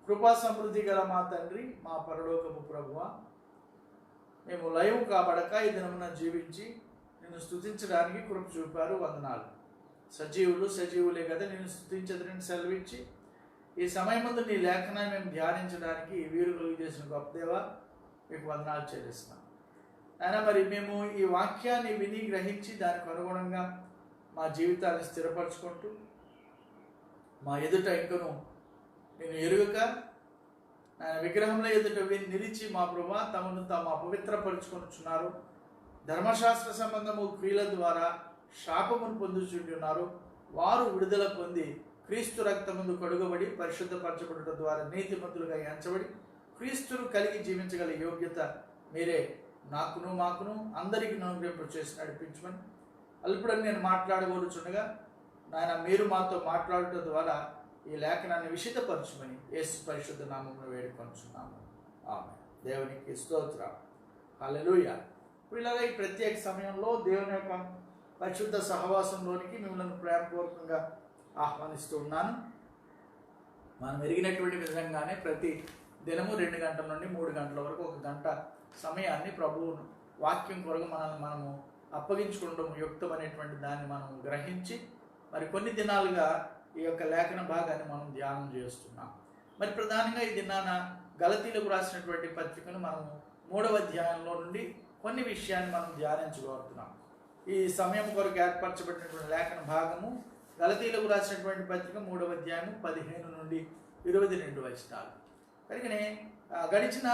కృపా సమృద్ధి గల మా తండ్రి, మా పరలోకపు ప్రభువ, మేము లైవ్ కాబడక ఈ దినమున జీవించి నిన్ను స్తుతించడానికి కృప చూపారు. వందనాలు. సజీవులే కదా నిన్ను స్తుతించదని సెలవిచ్చి ఈ సమయం ముందు నీ లేఖనాన్ని మేము ధ్యానించడానికి వీరు కలుగు చేసిన గొప్ప దేవా, మీకు వందనాలు చెల్లిస్తున్నాం. అయినా మరి మేము ఈ వాక్యాన్ని విని గ్రహించి దానికి అనుగుణంగా మా జీవితాన్ని స్థిరపరచుకుంటూ మా ఎదుట ఇంకను నేను ఎరుగక ఆయన విగ్రహంలో ఎదుట నిలిచి మా ప్రభా తమను తాము అపవిత్రపరుచుకొనుచున్నారు. ధర్మశాస్త్ర సంబంధము క్రియల ద్వారా శాపమును పొందుచుంటున్నారు. వారు విడుదల పొంది క్రీస్తు రక్తముందు కడుగబడి పరిశుద్ధపరచబడటం ద్వారా నీతిమంతులుగా ఎంచబడి క్రీస్తును కలిగి జీవించగల యోగ్యత మీరే నాకును మాకును అందరికీ అనుగ్రహింప చేసి నడిపించమని అల్పుడని నేను మాట్లాడగోరుచుండగా నాయన మీరు మాతో మాట్లాడటం ద్వారా ఈ లేఖనాన్ని విషితపరచమని యేసు పరిశుద్ధ నామమున వేడుకొనుచున్నాము. ఆమేన్. దేవునికి స్తోత్రం. హల్లెలూయా. పిల్లల ఈ ప్రత్యేక సమయంలో దేవుని యొక్క పరిశుద్ధ సహవాసంలోనికి మిమ్మల్ని ప్రేమపూర్వకంగా ఆహ్వానిస్తూ ఉన్నాను. మనం ఎరిగినటువంటి విధంగానే ప్రతి దినము 2 గంటల నుండి 3 గంటల వరకు 1 గంట సమయాన్ని ప్రభువు వాక్యం కొరకు మనము అప్పగించుకోవడం యుక్తమైనటువంటి దాన్ని మనం గ్రహించి మరి కొన్ని దినాలుగా ఈ యొక్క లేఖన భాగాన్ని మనం ధ్యానం చేస్తున్నాం. మరి ప్రధానంగా ఈ దినాన గలతీలకు రాసినటువంటి పత్రికను మనము 3వ అధ్యాయంలో నుండి కొన్ని విషయాన్ని మనం ధ్యానించగలుగుతున్నాం. ఈ సమయం కొరకు ఏర్పరచబడినటువంటి లేఖన భాగము గలతీలకు రాసినటువంటి పత్రిక 3వ అధ్యాయము 15 నుండి 22 వచనాలు. కనుకనే గడిచిన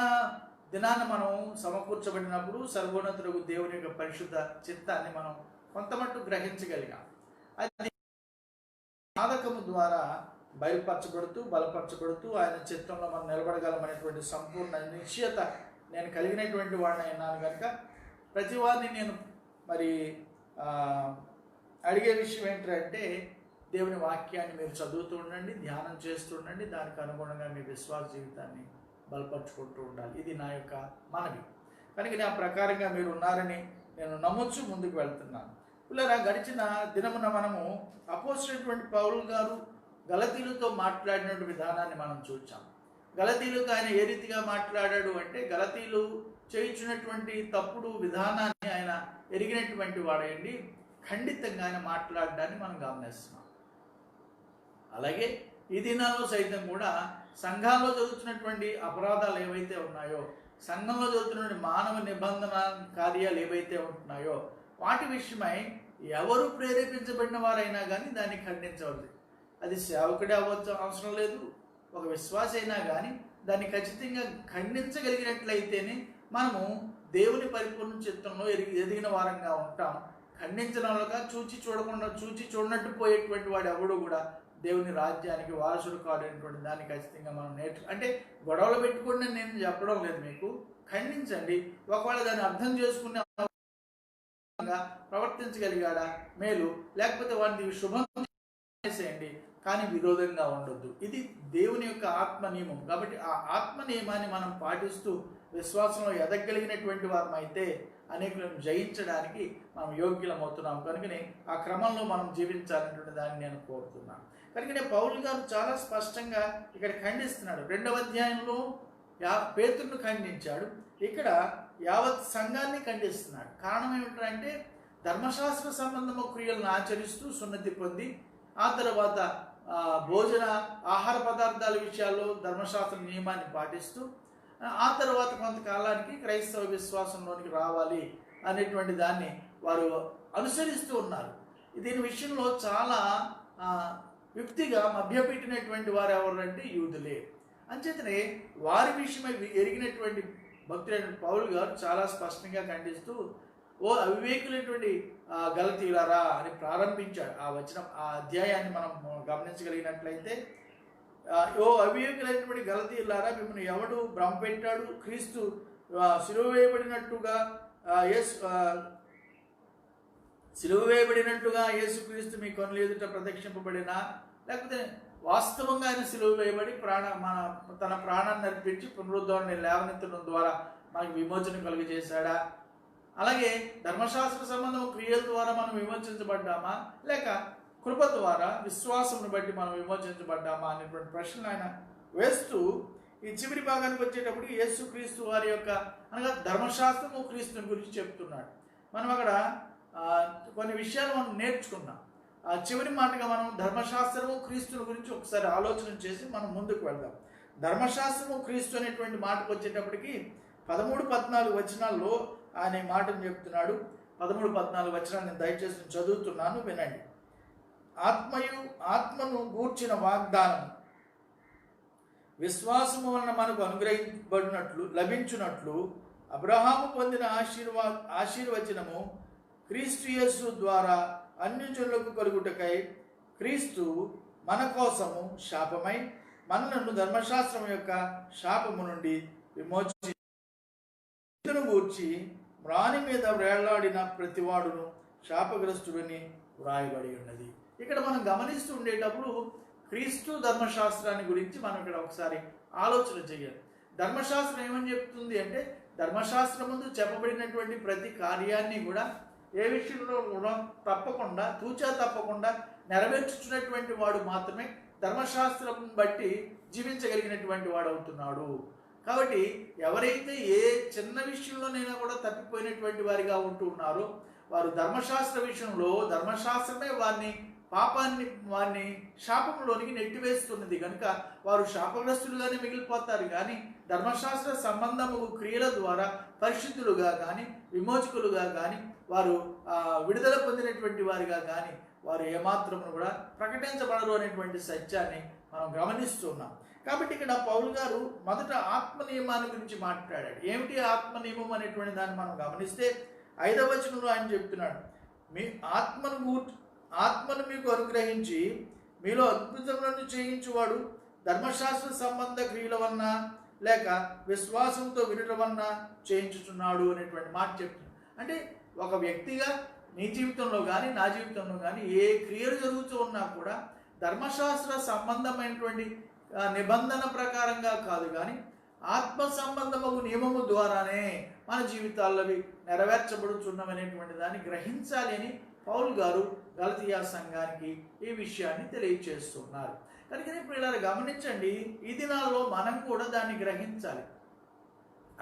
దినాన మనం సమకూర్చబడినప్పుడు సర్వోన్నతుడు దేవుని యొక్క పరిశుద్ధ చిత్తాన్ని మనం కొంతమట్టు గ్రహించగలిగాం. అది సాధకము ద్వారా బయలుపరచబడుతూ బలపరచబడుతూ ఆయన చిత్తంలో మనం నిలబడగలమనేటువంటి సంపూర్ణ నిశ్చయత నేను కలిగినటువంటి వాడిని అయినాను కనుక ప్రతి వారిని నేను మరి అడిగే విషయం ఏంటంటే దేవుని వాక్యాన్ని మీరు చదువుతూ ఉండండి, ధ్యానం చేస్తూ ఉండండి, దానికి అనుగుణంగా మీ విశ్వాస జీవితాన్ని బలపరుచుకుంటూ ఉండాలి. ఇది నా యొక్క మనవి. కనుక నా ప్రకారంగా మీరు ఉన్నారని నేను నమ్మొచ్చు ముందుకు వెళ్తున్నాను. పిల్లరా, గడిచిన దినమున మనము అపోస్తలుడైనటువంటి పౌలు గారు గలతీయులతో మాట్లాడినటువంటి విధానాన్ని మనం చూచాం. గలతీయులతో ఆయన ఏ రీతిగా మాట్లాడాడు అంటే గలతీయులు చేయించినటువంటి తప్పుడు విధానాన్ని ఆయన ఎరిగినటువంటి వాడండి ఖండితంగా ఆయన మాట్లాడడాన్ని మనం గమనిస్తున్నాం. అలాగే ఈ దినాల్లో సైతం కూడా సంఘాల్లో జరుగుతున్నటువంటి అపరాధాలు ఏవైతే ఉన్నాయో, సంఘంలో జరుగుతున్నటువంటి మానవ నిబంధన కార్యాలు ఏవైతే ఉంటున్నాయో వాటి విషయమై ఎవరు ప్రేరేపించబడిన వారైనా కానీ దాన్ని ఖండించవద్దు. అది సేవకుడే అవ్వచ్చు అవసరం లేదు, ఒక విశ్వాస అయినా కానీ దాన్ని ఖచ్చితంగా ఖండించగలిగినట్లయితేనే మనము దేవుని పరిపూర్ణ చిత్తంలో ఎదిగిన వారంగా ఉంటాం. ఖండించడంలోగా చూచి చూడనట్టు పోయేటువంటి వాడు ఎవడు కూడా దేవుని రాజ్యానికి వారసుడు కాడేటువంటి దాన్ని ఖచ్చితంగా మనం అంటే గొడవలు పెట్టుకుని నేను చెప్పడం లేదు, మీకు ఖండించండి. ఒకవేళ దాన్ని అర్థం చేసుకునే ప్రవర్తించగలిగాడా మేలు, లేకపోతే వాటిని శుభం చేసేయండి, కానీ విరోధంగా ఉండొద్దు. ఇది దేవుని యొక్క ఆత్మ నియమం. కాబట్టి ఆ ఆత్మ నియమాన్ని మనం పాటిస్తూ విశ్వాసంలో ఎదగలిగినటువంటి వారం అయితే అనేకులను జయించడానికి మనం యోగ్యులమవుతున్నాం. కనుకనే ఆ క్రమంలో మనం జీవించాలనేటువంటి దాన్ని నేను కోరుతున్నాను. కనుకనే పౌలు గారు చాలా స్పష్టంగా ఇక్కడ ఖండిస్తున్నాడు. 2వ అధ్యాయంలో పేతురును ఖండించాడు, ఇక్కడ యావత్ సంఘాన్ని ఖండిస్తున్నాడు. కారణం ఏమిటంటే ధర్మశాస్త్ర సంబంధము క్రియలను ఆచరిస్తూ సున్నతి పొంది ఆ తర్వాత భోజన ఆహార పదార్థాల విషయాల్లో ధర్మశాస్త్ర నియమాన్ని పాటిస్తూ ఆ తర్వాత కొంతకాలానికి క్రైస్తవ విశ్వాసంలోనికి రావాలి అనేటువంటి దాన్ని వారు అనుసరిస్తూ ఉన్నారు. దీని విషయంలో చాలా యుక్తిగా మభ్యపెట్టినటువంటి వారు ఎవరంటే యూదులే. అంచేతనే వారి విషయమై ఎరిగినటువంటి భక్తులైన పౌలు గారు చాలా స్పష్టంగా ఖండిస్తూ ఓ అవివేకులైనటువంటి గలతీయులారా అని ప్రారంభించాడు. ఆ అధ్యాయాన్ని మనం గమనించగలిగినట్లయితే ఓ అవివేకులైనటువంటి గలతీయులారా మిమ్మల్ని ఎవడు భ్రమపెట్టాడు? క్రీస్తు సిలువ వేయబడినట్టుగా యేసుక్రీస్తు మీ కనుల ఎదుట ప్రదక్షింపబడినా, లేకపోతే వాస్తవంగా ఆయన సిలువ వేయబడి తన ప్రాణాన్ని అర్పించి పునరుద్ధరణని లేవనెత్తడం ద్వారా మనకు విమోచన కలుగజేశాడా? అలాగే ధర్మశాస్త్ర సంబంధం క్రియల ద్వారా మనం విమోచించబడ్డామా, లేక కృప ద్వారా విశ్వాసమును బట్టి మనం విమోచించబడ్డామా అనేటువంటి ప్రశ్నలు ఆయన వేస్తూ ఈ చివరి భాగానికి వచ్చేటప్పుడు యేసుక్రీస్తు వారి యొక్క అనగా ధర్మశాస్త్రము క్రీస్తుని గురించి చెప్తున్నాడు. మనం అక్కడ కొన్ని విషయాలు మనం నేర్చుకున్నాం. ఆ చివరి మాటగా మనం ధర్మశాస్త్రము క్రీస్తుని గురించి ఒకసారి ఆలోచన చేసి మనం ముందుకు వెళ్దాం. ధర్మశాస్త్రము క్రీస్తు అనేటువంటి మాటకు వచ్చేటప్పటికి 13-14 వచనాల్లో ఆయన ఈ మాటను చెప్తున్నాడు. 13-14 వచనాలు నేను దయచేసి చదువుతున్నాను, వినండి. ఆత్మను గూర్చిన వాగ్దానం విశ్వాసము వలన మనకు అనుగ్రహించబడినట్లు లభించున్నట్లు అబ్రహాము పొందిన ఆశీర్వచనము క్రీస్తు యేసు ద్వారా అన్యజనులకు కలుగుటకై క్రీస్తు మన కోసము శాపమై మనలను ధర్మశాస్త్రం యొక్క శాపము నుండి విమోచించి గూర్చి మ్రాని మీద వేళ్లాడిన ప్రతివాడును శాపగ్రస్తుడిని వ్రాయబడి ఉన్నది. ఇక్కడ మనం గమనిస్తూ ఉండేటప్పుడు క్రీస్తు ధర్మశాస్త్రాన్ని గురించి మనం ఇక్కడ ఒకసారి ఆలోచన చేయాలి. ధర్మశాస్త్రం ఏమని చెప్తుంది అంటే, ధర్మశాస్త్రం ముందు చెప్పబడినటువంటి ప్రతి కార్యాన్ని కూడా ఏ విషయంలో కూడా తూచా తప్పకుండా నెరవేర్చుచున్నటువంటి వాడు మాత్రమే ధర్మశాస్త్రం బట్టి జీవించగలిగినటువంటి వాడు అవుతున్నాడు. కాబట్టి ఎవరైతే ఏ చిన్న విషయంలోనైనా కూడా తప్పిపోయినటువంటి వారిగా ఉంటూ ఉన్నారో వారు ధర్మశాస్త్ర విషయంలో ధర్మశాస్త్రమే వారిని శాపంలోనికి నెట్టివేస్తున్నది కనుక వారు శాపగ్రస్తులుగానే మిగిలిపోతారు. కానీ ధర్మశాస్త్ర సంబంధము క్రియల ద్వారా పరిశుద్ధులుగా కానీ విమోచకులుగా కానీ వారు విడుదల పొందినటువంటి వారిగా కానీ వారు ఏమాత్రము కూడా ప్రకటించబడరు అనేటువంటి సత్యాన్ని మనం గమనిస్తున్నాం. కాబట్టి ఇక్కడ పౌలు గారు మొదట ఆత్మ నియమాన్ని గురించి మాట్లాడాడు. ఏమిటి ఆత్మ నియమం అనేటువంటి దాన్ని మనం గమనిస్తే 5వ వచనంలో ఆయన చెప్తున్నాడు, మీ ఆత్మను మీకు అనుగ్రహించి మీలో అద్భుతములను చేయించువాడు ధర్మశాస్త్ర సంబంధ క్రియల వలన లేక విశ్వాసంతో వినడం వలన చేయించుచున్నాడు అనేటువంటి మాట చెప్తున్నాడు. అంటే ఒక వ్యక్తిగా నీ జీవితంలో కానీ నా జీవితంలో కానీ ఏ క్రియలు జరుగుతూ ఉన్నా కూడా ధర్మశాస్త్ర సంబంధమైనటువంటి నిబంధన ప్రకారంగా కాదు, కానీ ఆత్మ సంబంధము నియమము ద్వారానే మన జీవితాల్లో నెరవేర్చబడుచున్నామనేటువంటి దాన్ని గ్రహించాలి అని పౌలు గారు గలతీయ సంఘానికి ఈ విషయాన్ని తెలియచేస్తున్నారు. కనుక ఇప్పుడు ఇలా గమనించండి, ఈ దినాల్లో మనం కూడా దాన్ని గ్రహించాలి.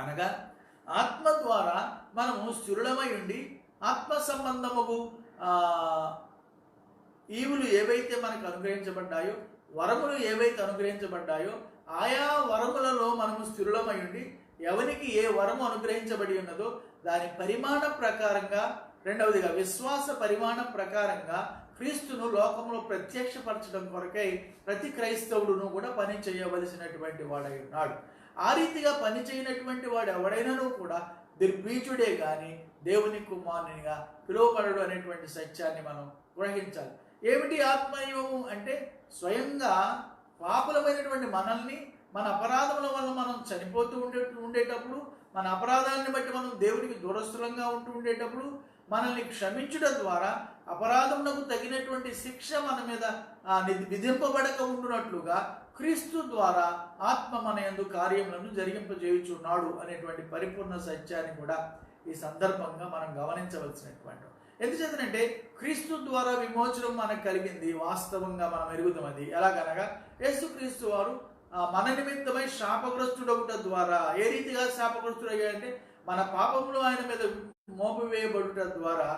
అనగా ఆత్మ ద్వారా మనము స్థిరులమై ఉండి ఆత్మ సంబంధముకు ఈవులు ఏవైతే మనకు అనుగ్రహించబడ్డాయో, వరములు ఏవైతే అనుగ్రహించబడ్డాయో ఆయా వరములలో మనము స్థిరులమై ఉండి ఎవరికి ఏ వరము అనుగ్రహించబడి ఉన్నదో దాని పరిమాణ ప్రకారంగా, రెండవదిగా విశ్వాస పరిమాణం ప్రకారంగా క్రీస్తును లోకంలో ప్రత్యక్షపరచడం కొరకై ప్రతి క్రైస్తవుడును కూడా పని చేయవలసినటువంటి వాడై ఉన్నాడు. ఆ రీతిగా పని చేయనటువంటి వాడు ఎవడైనాను కూడా దుర్బీజుడే కానీ దేవుని కుమారునిగా పిలువబడడు అనేటువంటి సత్యాన్ని మనం గ్రహించాలి. ఏమిటి ఆత్మనియమము అంటే, స్వయంగా పాపులమైనటువంటి మనల్ని మన అపరాధముల వల్ల మనం చనిపోతూ ఉండేటప్పుడు, మన అపరాధాన్ని బట్టి మనం దేవునికి దూరస్థులంగా ఉండేటప్పుడు మనల్ని క్షమించడం ద్వారా అపరాధమునకు తగినటువంటి శిక్ష మన మీద విధింపబడక ఉండునట్లుగా క్రీస్తు ద్వారా ఆత్మ మన యందు కార్యములను జరిగింపజేయుచున్నాడు అనేటువంటి పరిపూర్ణ సత్యాన్ని కూడా ఈ సందర్భంగా మనం గమనించవలసినటువంటి. ఎందుచేతనంటే క్రీస్తు ద్వారా విమోచనం మనకు కలిగింది, వాస్తవంగా మనం ఎరుగుతాం. అది ఎలాగనగా యేసుక్రీస్తు వారు మన నిమిత్తమై శాపగ్రస్తుడవుట ద్వారా ఏ రీతిగా శాపగ్రస్తుడయ్యాడంటే, మన పాపములు ఆయన మీద మోపివేయబడుట ద్వారా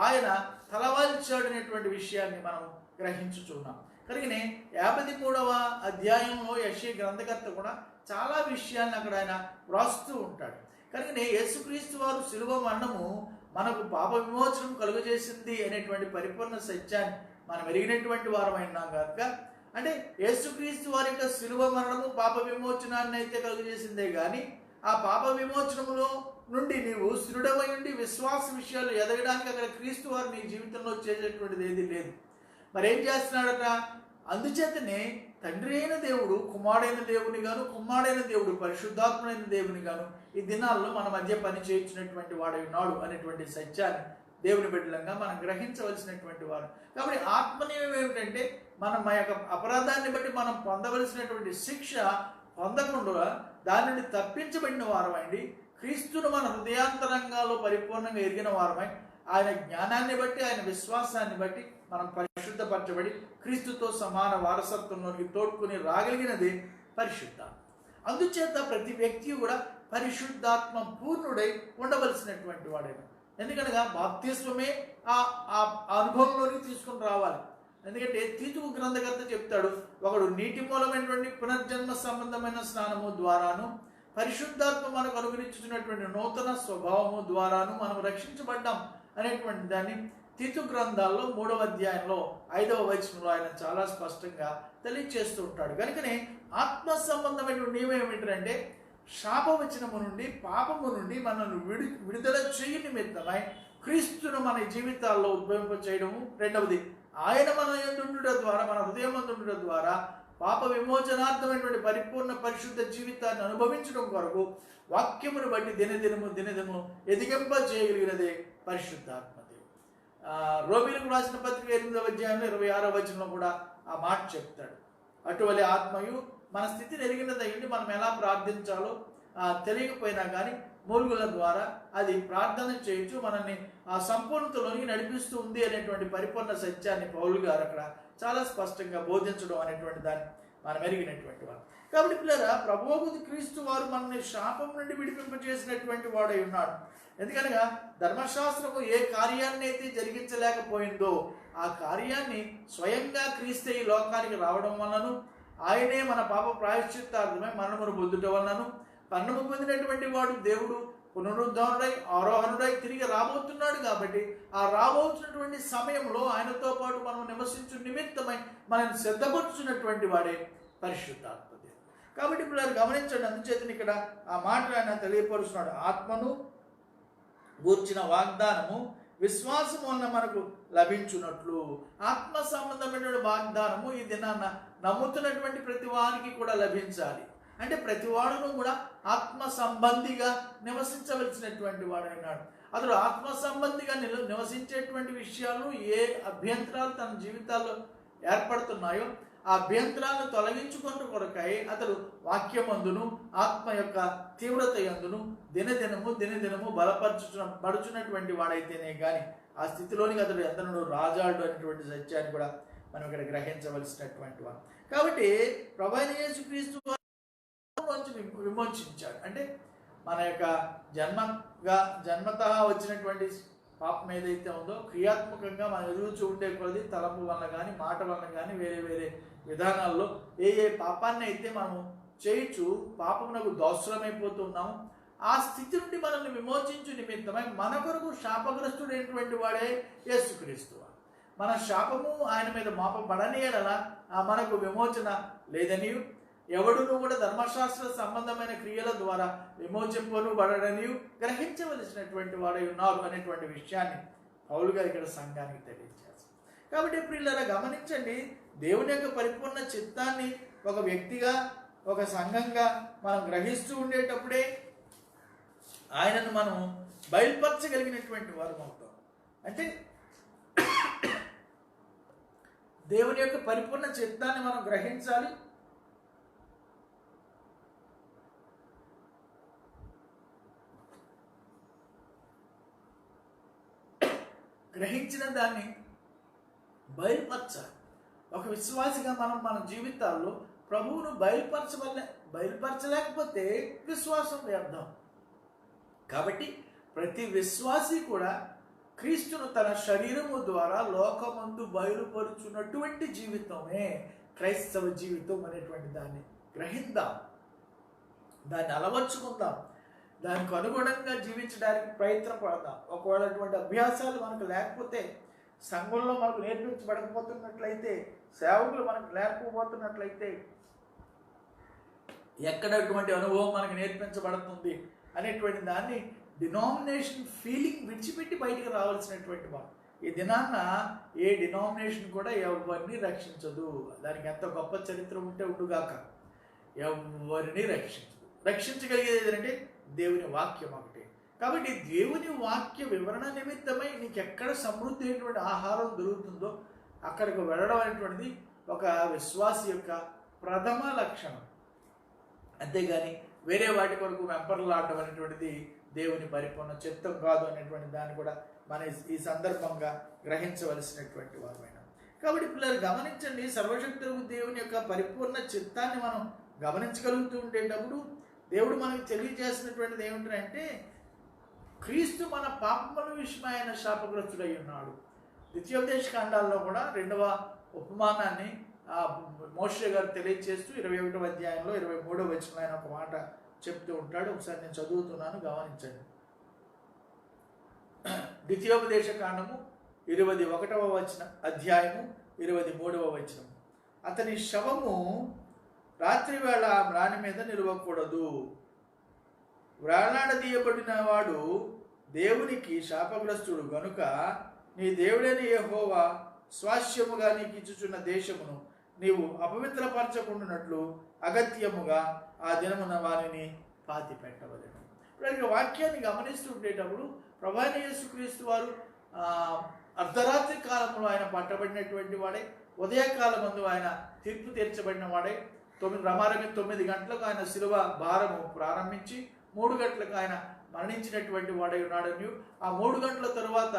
ఆయన తలవాల్చాడనేటువంటి విషయాన్ని మనం గ్రహించుచున్నాం. కనుకనే 53వ అధ్యాయంలో యెషయా గ్రంథకర్త కూడా చాలా విషయాన్ని అక్కడ ఆయన వ్రాస్తూ ఉంటాడు. కనుకనే యేసుక్రీస్తు వారు శిలువ మరణము మనకు పాప విమోచనం కలుగజేసింది అనేటువంటి పరిపూర్ణ సత్యాన్ని మనం ఎరిగినటువంటి వారమైనాం కనుక, అంటే యేసుక్రీస్తు వారి యొక్క శిలువ మరణము పాప విమోచనాన్ని అయితే కలుగజేసిందే కానీ ఆ పాప విమోచనములో నుండి నీవు స్థిరుడమై ఉండి విశ్వాస విషయాలు ఎదగడానికి అక్కడ క్రీస్తు వారు నీ జీవితంలో చేసేటువంటిది ఏది లేదు. మరేం చేస్తున్నాడట? అందుచేతనే తండ్రి అయిన దేవుడు కుమారుడైన దేవుని గాను, కుమారుడైన దేవుడు పరిశుద్ధాత్ముడైన దేవుని గాను ఈ దినాల్లో మన మధ్య పని చేయించినటువంటి వాడై ఉన్నాడు అనేటువంటి సత్యాన్ని దేవుని బిడ్డలంగా మనం గ్రహించవలసినటువంటి వారు. కాబట్టి ఆత్మనియమం ఏమిటంటే, మనం మా యొక్క అపరాధాన్ని బట్టి మనం పొందవలసినటువంటి శిక్ష పొందకుండా దాని నుండి తప్పించబడిన వారమైంది క్రీస్తును మన హృదయాంతరంగాల్లో పరిపూర్ణంగా ఎరిగిన వారమై ఆయన జ్ఞానాన్ని బట్టి ఆయన విశ్వాసాన్ని బట్టి మనం పరిశుద్ధపరచబడి క్రీస్తుతో సమాన వారసత్వంలోనికి తోడ్కొని రాగలిగినది పరిశుద్ధాత్మ. అందుచేత ప్రతి వ్యక్తి కూడా పరిశుద్ధాత్మ పూర్ణుడై ఉండవలసినటువంటి వాడేనా. ఎందుకనగా బాప్తిస్మమే ఆ అనుభవంలోకి తీసుకుని రావాలి. ఎందుకంటే తీతుకు గ్రంథకర్త చెప్తాడు, ఒకడు నీటి మూలమైనటువంటి పునర్జన్మ సంబంధమైన స్నానము ద్వారాను పరిశుద్ధాత్మ మనకు అనుగ్రహించుతున్నటువంటి నూతన స్వభావము ద్వారాను మనం రక్షించబడ్డాం అనేటువంటి దాన్ని తీతు గ్రంథాల్లో 3వ అధ్యాయంలో 5వ వచనంలో ఆయన చాలా స్పష్టంగా తెలియజేస్తూ ఉంటాడు. కనుకనే ఆత్మ సంబంధమైన నియమం ఏమిటంటే శాపవచనము నుండి పాపము నుండి మనల్ని విడుదల చేయ నిమిత్తమై క్రీస్తును మన జీవితాల్లో ఉద్భవింప చేయడము. రెండవది, ఆయన మన యందుండుట ద్వారా, మన హృదయమందుండుట ద్వారా పాప విమోచనార్థమైనటువంటి పరిపూర్ణ పరిశుద్ధ జీవితాన్ని అనుభవించడం కొరకు వాక్యమును బట్టి దినదినము ఎదిగింప చేయగలిగినదే పరిశుద్ధాత్మ. రోమీయులకు రాసిన పత్రిక 8వ అధ్యాయంలో 26వ వచనంలో కూడా ఆ మాట చెప్తాడు. అటువలే ఆత్మయు మన స్థితిని ఎరిగినదయ్యండి మనం ఎలా ప్రార్థించాలో తెలియకపోయినా కానీ మూలుగుల ద్వారా అది ప్రార్థన చేయొచ్చు, మనల్ని ఆ సంపూర్ణతలోనికి నడిపిస్తూ ఉంది అనేటువంటి పరిపూర్ణ సత్యాన్ని పౌలు గారు అక్కడ చాలా స్పష్టంగా బోధించడం అనేటువంటి దాన్ని మనం ఎరిగినటువంటి వారు. కాబట్టి పిల్లరా, ప్రభువు క్రీస్తు వారు మనల్ని శాపం నుండి విడిపింపజేసినటువంటి వాడై ఉన్నాడు. ఎందుకనగా ధర్మశాస్త్రము ఏ కార్యాన్ని అయితే జరిగించలేకపోయిందో ఆ కార్యాన్ని స్వయంగా క్రీస్తు ఈ లోకానికి రావడం వలనను, ఆయనే మన పాప ప్రాయశ్చిత్తార్థమై మరణమును పొందుట వలనను, మరణము పొందినటువంటి వాడు దేవుడు పునరుద్ధరణుడై ఆరోహణుడై తిరిగి రాబోతున్నాడు. కాబట్టి ఆ రాబోతున్నటువంటి సమయంలో ఆయనతో పాటు మనం నివసించు నిమిత్తమై మనల్ని సిద్ధపరుచున్నటువంటి వాడే పరిశుద్ధాత్మ దేవుడు. కాబట్టి పిల్లలు గమనించండి, అందుచేతని ఇక్కడ ఆ మాట ఆయన తెలియపరుస్తున్నాడు. ఆత్మను గూర్చిన వాగ్దానము విశ్వాసం వలన మనకు లభించున్నట్లు. ఆత్మ సంబంధమైన వాగ్దానము ఈ దినాన్న నమ్ముతున్నటువంటి ప్రతి వారికి కూడా లభించాలి. అంటే ప్రతి వాడును కూడా ఆత్మ సంబంధిగా నివసించవలసినటువంటి వాడైనాడు. అతడు ఆత్మ సంబంధిగా నివసించేటువంటి విషయాలు ఏ అభ్యంతరాలు తన జీవితాల్లో ఏర్పడుతున్నాయో ఆ అభ్యంతరాలను తొలగించుకుంటూ కొరకై అతడు వాక్యమందును ఆత్మ యొక్క తీవ్రత యందును దినదినము బలపరచునటువంటి వాడైతేనే కానీ ఆ స్థితిలోనికి అతడు ఎంతనో రాజాడు అనేటువంటి సత్యాన్ని కూడా మనం ఇక్కడ గ్రహించవలసినటువంటి వాడు. కాబట్టి ప్రభువైన యేసుక్రీస్తు విమోచించాడు. అంటే మన యొక్క జన్మతః వచ్చినటువంటి పాపం ఏదైతే ఉందో క్రియాత్మకంగా మనం ఎదుగుచూ ఉండే కొలది తలంపు వలన కానీ మాట వలన కానీ వేరే విధానాల్లో ఏ పాపాన్ని అయితే మనము చేయొచ్చు పాపమునకు దోషమైపోతున్నాము, ఆ స్థితి నుండి మనల్ని విమోచించు నిమిత్తమై మన కొరకు శాపగ్రస్తుడైనటువంటి వాడే యేసుక్రీస్తు. మన శాపము ఆయన మీద మోపబడని యెడల మనకు విమోచన లేదని, ఎవడును కూడా ధర్మశాస్త్ర సంబంధమైన క్రియల ద్వారా విమోచింపబడని గ్రహించవలసినటువంటి వాడై ఉన్నారు అనేటువంటి విషయాన్ని పౌలు గారు ఇక్కడ సంఘానికి తెలియజేస్తారు. కాబట్టి ప్రియులారా గమనించండి, దేవుని యొక్క పరిపూర్ణ చిత్తాన్ని ఒక వ్యక్తిగా ఒక సంఘంగా మనం గ్రహిస్తూ ఉండేటప్పుడే ఆయనను మనం బయలుపరచగలిగినటువంటి వారు అవుతాం. అంటే దేవుని యొక్క పరిపూర్ణ చిత్తాన్ని మనం గ్రహించాలి. గ్రహించిన దాన్ని బయలుపరచాలి. ఒక విశ్వాసిగా మనం మన జీవితాల్లో ప్రభువును బయలుపరచలేకపోతే విశ్వాసం వ్యర్థం. కాబట్టి ప్రతి విశ్వాసి కూడా క్రీస్తును తన శరీరము ద్వారా లోకమందు బయలుపరుచున్నటువంటి జీవితమే క్రైస్తవ జీవితం అనేటువంటి దాన్ని గ్రహిద్దాం, దాన్ని అలవర్చుకుందాం, దానికి అనుగుణంగా జీవించడానికి ప్రయత్నపడదాం. ఒకవేళ అటువంటి అభ్యాసాలు మనకు లేకపోతే, సంఘంలో మనకు నేర్పించబడకపోతున్నట్లయితే, సేవకులు మనకు లేకపోతున్నట్లయితే ఎక్కడ అటువంటి అనుభవం మనకు నేర్పించబడుతుంది అనేటువంటి దాన్ని డినామినేషన్ ఫీలింగ్ విడిచిపెట్టి బయటకు రావాల్సినటువంటి వాడు. ఈ దినాన్న ఏ డినామినేషన్ కూడా ఎవరిని రక్షించదు. దానికి ఎంత గొప్ప చరిత్ర ఉంటే ఉండుగాక, ఎవరిని రక్షించగలిగేది ఏంటంటే దేవుని వాక్యం ఒకటి. కాబట్టి దేవుని వాక్య వివరణ నిమిత్తమై నీకు ఎక్కడ సమృద్ధి అయినటువంటి ఆహారం దొరుకుతుందో అక్కడికి వెళ్ళడం అనేటువంటిది ఒక విశ్వాసి యొక్క ప్రథమ లక్షణం. అంతేగాని వేరే వాటి కొరకు వెంపర్లాడడం అనేటువంటిది దేవుని పరిపూర్ణ చిత్తం కాదు అనేటువంటి దాన్ని కూడా మన ఈ సందర్భంగా గ్రహించవలసినటువంటి వారమైన. కాబట్టి పిల్లలు గమనించండి, సర్వశక్తులకు దేవుని యొక్క పరిపూర్ణ చిత్తాన్ని మనం గమనించగలుగుతూ ఉండేటప్పుడు దేవుడు మనకు తెలియజేసినటువంటిది ఏమిటంటే క్రీస్తు మన పాపముల విషయమై ఆయన శాపగ్రస్తుడై ఉన్నాడు. ద్వితీయోపదేశ కాండాల్లో కూడా 2వ ఉపమానాన్ని మోషే గారు తెలియజేస్తూ 21వ అధ్యాయంలో 23వ వచనంలో ఆయన ఒక మాట చెప్తూ ఉంటాడు. ఒకసారి నేను చదువుతున్నాను, గమనించండి. ద్వితీయోపదేశ కాండము 21వ అధ్యాయము 23వ వచనం. అతని శవము రాత్రివేళ మ్రాని మీద నిలవకూడదు. వ్రాలాడదీయబడిన వాడు దేవునికి శాపగ్రస్తుడు గనుక నీ దేవుడైన యెహోవా స్వాస్యముగా నీకు ఇచ్చుచున్న దేశమును నీవు అపవిత్రపరచకుండానట్లు అగత్యముగా ఆ దినమున వారిని పాతి పెట్టవలెను. ఇప్పుడు వాక్యాన్ని గమనిస్తుండేటప్పుడు ప్రభువైన యేసుక్రీస్తు వారు అర్ధరాత్రి కాలంలో ఆయన పట్టబడినటువంటి వాడే, ఉదయకాలమందు ఆయన తీర్పు తీర్చబడిన వాడే. రమారమి 9 గంటలకు ఆయన శిలువ భారము ప్రారంభించి 3 గంటలకు ఆయన మరణించినటువంటి వాడై ఉన్నాడని, ఆ 3 గంటల తరువాత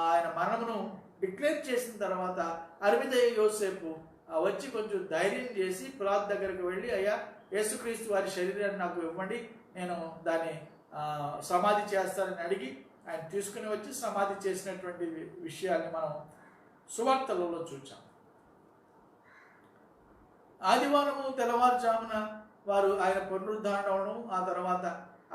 ఆయన మరణమును డిక్లేర్ చేసిన తర్వాత అరిమతయ యోసేపు వచ్చి కొంచెం ధైర్యం చేసి పిలాతు దగ్గరికి వెళ్ళి, అయ్యా యేసుక్రీస్తు వారి శరీరాన్ని నాకు ఇవ్వండి, నేను దాన్ని సమాధి చేస్తానని అడిగి ఆయన తీసుకుని వచ్చి సమాధి చేసినటువంటి విషయాన్ని మనం సువార్తలలో చూచాం. ఆదివారము తెల్లవారుజామున వారు ఆయన పునరుద్ధరణను, ఆ తర్వాత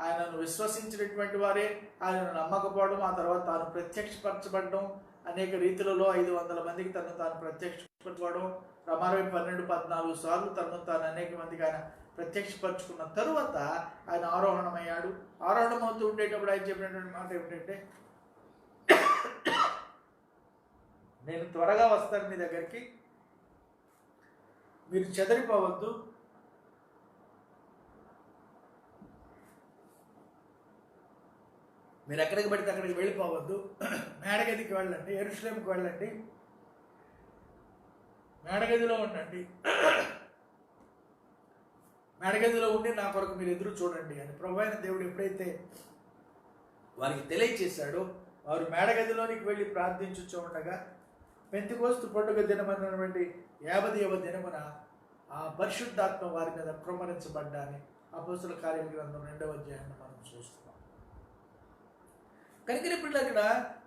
ఆయనను విశ్వసించినటువంటి వారే ఆయనను నమ్మకపోవడం, ఆ తర్వాత తాను ప్రత్యక్షపరచబడడం, అనేక రీతులలో 500 మందికి తాను ప్రత్యక్షపరచబడడం, రమారవి 12-14 సార్లు తాను అనేక మందికి ఆయన ప్రత్యక్షపరచుకున్న తరువాత ఆయన ఆరోహణమయ్యాడు. ఆరోహణం అవుతూ ఉండేటప్పుడు ఆయన చెప్పినటువంటి మాట ఏమిటంటే, నేను త్వరగా వస్తాను మీ దగ్గరికి, మీరు చెదరిపోవద్దు, మీరు ఎక్కడికి పడితే అక్కడికి వెళ్ళిపోవద్దు, మేడగదికి వెళ్ళండి, యెరూషలేముకి వెళ్ళండి, మేడగదిలో ఉండండి, మేడగదిలో ఉండి నా కొరకు మీరు ఎదురు చూడండి అని ప్రభువైన దేవుడు ఎప్పుడైతే వారికి తెలియచేశాడో, వారు మేడగదిలోనికి వెళ్ళి ప్రార్థించుచూ ఉండగా పెంతెకోస్తు పండుగ దినమైనటువంటి 50వ దినమున ఆ పరిశుద్ధాత్మ వారి మీద కుమ్మరించబడ్డాని అపోస్తలుల కార్యాల గ్రంథం 2వ అధ్యాయాన్ని మనం చూస్తున్నాం. కనుక ఇప్పుడు అక్కడ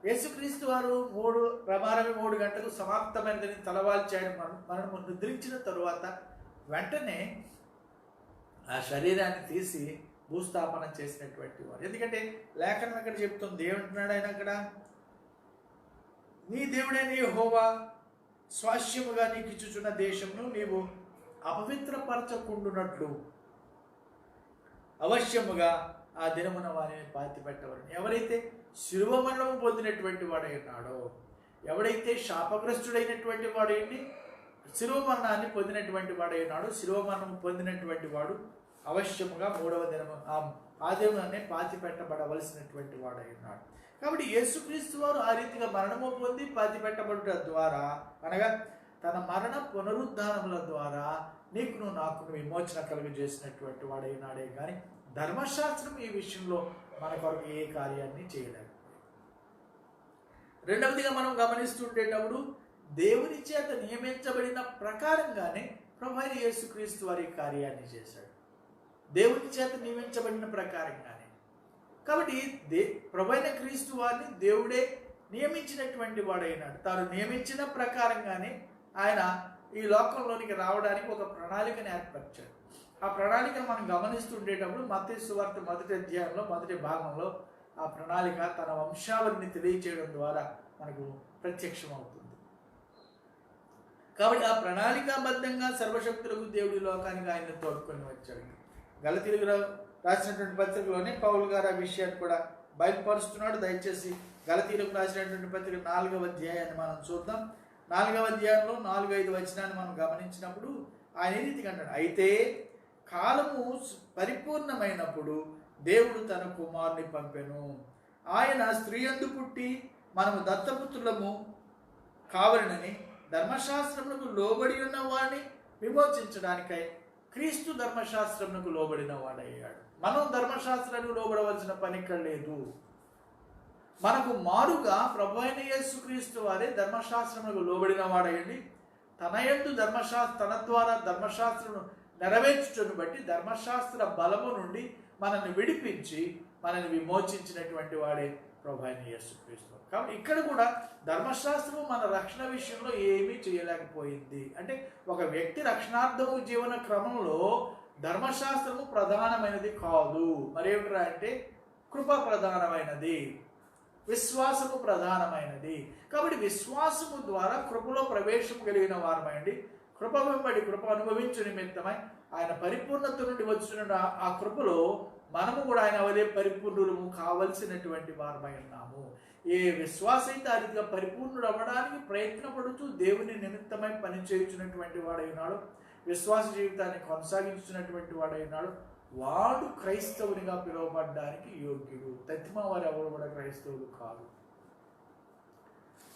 యేసుక్రీస్తు వారు 3 గంటలకు సమాప్తమైనదని తలవాల్చి ఆయన మనము నిద్రించిన తరువాత వెంటనే ఆ శరీరాన్ని తీసి భూస్థాపన చేసినటువంటి వారు. ఎందుకంటే లేఖనం అక్కడ చెప్తుంది, ఏమంటున్నాడు ఆయన అక్కడ, నీ దేవుడైన యెహోవా స్వాస్యముగా నీకు ఇచ్చుచున్న దేశమును నీవు అపవిత్రపరచకుండునట్లు అవశ్యముగా ఆ దినమున వారిని పాతి పెట్టవలను. ఎవరైతే శిలువ మరణము పొందినటువంటి వాడై ఉన్నాడో, ఎవడైతే శాపగ్రస్తుడైనటువంటి వాడైంది శిలువ మరణాన్ని పొందినటువంటి వాడై ఉన్నాడు, శిలువ మరణం పొందినటువంటి వాడు అవశ్యముగా 3వ దినము ఆ దినమునే పాతి పెట్టబడవలసినటువంటి వాడై ఉన్నాడు. కాబట్టి యేసుక్రీస్తు వారు ఆ రీతిగా మరణము పొంది పాతి పెట్టబడుట ద్వారా, అనగా తన మరణ పునరుద్ధానముల ద్వారా నీకును నాకును విమోచన కలుగజేసినటువంటి వాడై ఉన్నాడే కానీ ధర్మశాస్త్రం ఈ విషయంలో మన కొరకు ఏ కార్యాన్ని చేయలేదు. రెండవదిగా మనం గమనిస్తుండేటప్పుడు దేవుని చేత నియమించబడిన ప్రకారంగానే ప్రభువైన యేసుక్రీస్తు వారి కార్యాన్ని చేశాడు. దేవుని చేత నియమించబడిన ప్రకారంగానే. కాబట్టి ప్రభువైన క్రీస్తు వారిని దేవుడే నియమించినటువంటి వాడైనాడు. తాను నియమించిన ప్రకారంగానే ఆయన ఈ లోకంలోనికి రావడానికి ఒక ప్రణాళికను ఏర్పరిచాడు. ఆ ప్రణాళికను మనం గమనిస్తుండేటప్పుడు మత్తయి సువార్త 1వ అధ్యాయంలో 1వ భాగంలో ఆ ప్రణాళిక తన వంశావళిని తెలియచేయడం ద్వారా మనకు ప్రత్యక్షమవుతుంది. కాబట్టి ఆ ప్రణాళికాబద్ధంగా సర్వశక్తులకు దేవుడి లోకానికి ఆయన తోడుకొని వచ్చాడు. గలతీయులకు రాసినటువంటి పత్రికలోనే పౌలు గారు ఆ విషయాన్ని కూడా బయలుపరుస్తున్నాడు. దయచేసి గలతీయులకు రాసినటువంటి పత్రిక 4వ అధ్యాయాన్ని మనం చూద్దాం. 4వ అధ్యాయంలో 4-5 వచనాన్ని మనం గమనించినప్పుడు ఆయన ఈ రీతిగా అంటాడు, అయితే కాలము పరిపూర్ణమైనప్పుడు దేవుడు తన కుమారుని పంపెను. ఆయన స్త్రీ యందు పుట్టి మనము దత్తపుత్రులము కావలనని ధర్మశాస్త్రమునకు లోబడి ఉన్న వాడిని విమోచించడానికై క్రీస్తు ధర్మశాస్త్రమునకు లోబడిన వాడయ్యాడు. మనం ధర్మశాస్త్రానికి లోబడవలసిన పని ఇక్కడ లేదు. మనకు మారుగా ప్రభువైన యేసుక్రీస్తు వారే ధర్మశాస్త్రమునకు లోబడిన వాడయ్యండి. తన ద్వారా ధర్మశాస్త్రమును నెరవేర్చుటను బట్టి ధర్మశాస్త్ర బలము నుండి మనల్ని విడిపించి మనల్ని విమోచించినటువంటి వాడే ప్రభు అయిన యేసుక్రీస్తు. కాబట్టి ఇక్కడ కూడా ధర్మశాస్త్రము మన రక్షణ విషయంలో ఏమీ చేయలేకపోయింది. అంటే ఒక వ్యక్తి రక్షణార్థము జీవన క్రమంలో ధర్మశాస్త్రము ప్రధానమైనది కాదు. మరేమిట్రా అంటే కృప ప్రధానమైనది, విశ్వాసము ప్రధానమైనది. కాబట్టి విశ్వాసము ద్వారా కృపలో ప్రవేశం కలిగిన వారమైంది. కృప వెంబడి కృప అనుభవించు నిమిత్తమై ఆయన పరిపూర్ణత నుండి వచ్చిన ఆ కృపలో మనము కూడా ఆయన వలె పరిపూర్ణులము కావలసినటువంటి వారమై ఉన్నాము. ఏ విశ్వాస అయితే ఆ రీతిగా పరిపూర్ణుడు అవ్వడానికి ప్రయత్నపడుతూ దేవుని నిమిత్తమై పనిచేయుచున్నటువంటి వాడై ఉన్నాడు, విశ్వాస జీవితాన్ని కొనసాగించుతున్నటువంటి వాడై ఉన్నాడు, వాడు క్రైస్తవునిగా పిలువబడ్డానికి యోగ్యుడు. తత్తిమ వారు ఎవరు కూడా క్రైస్తవులు కాదు.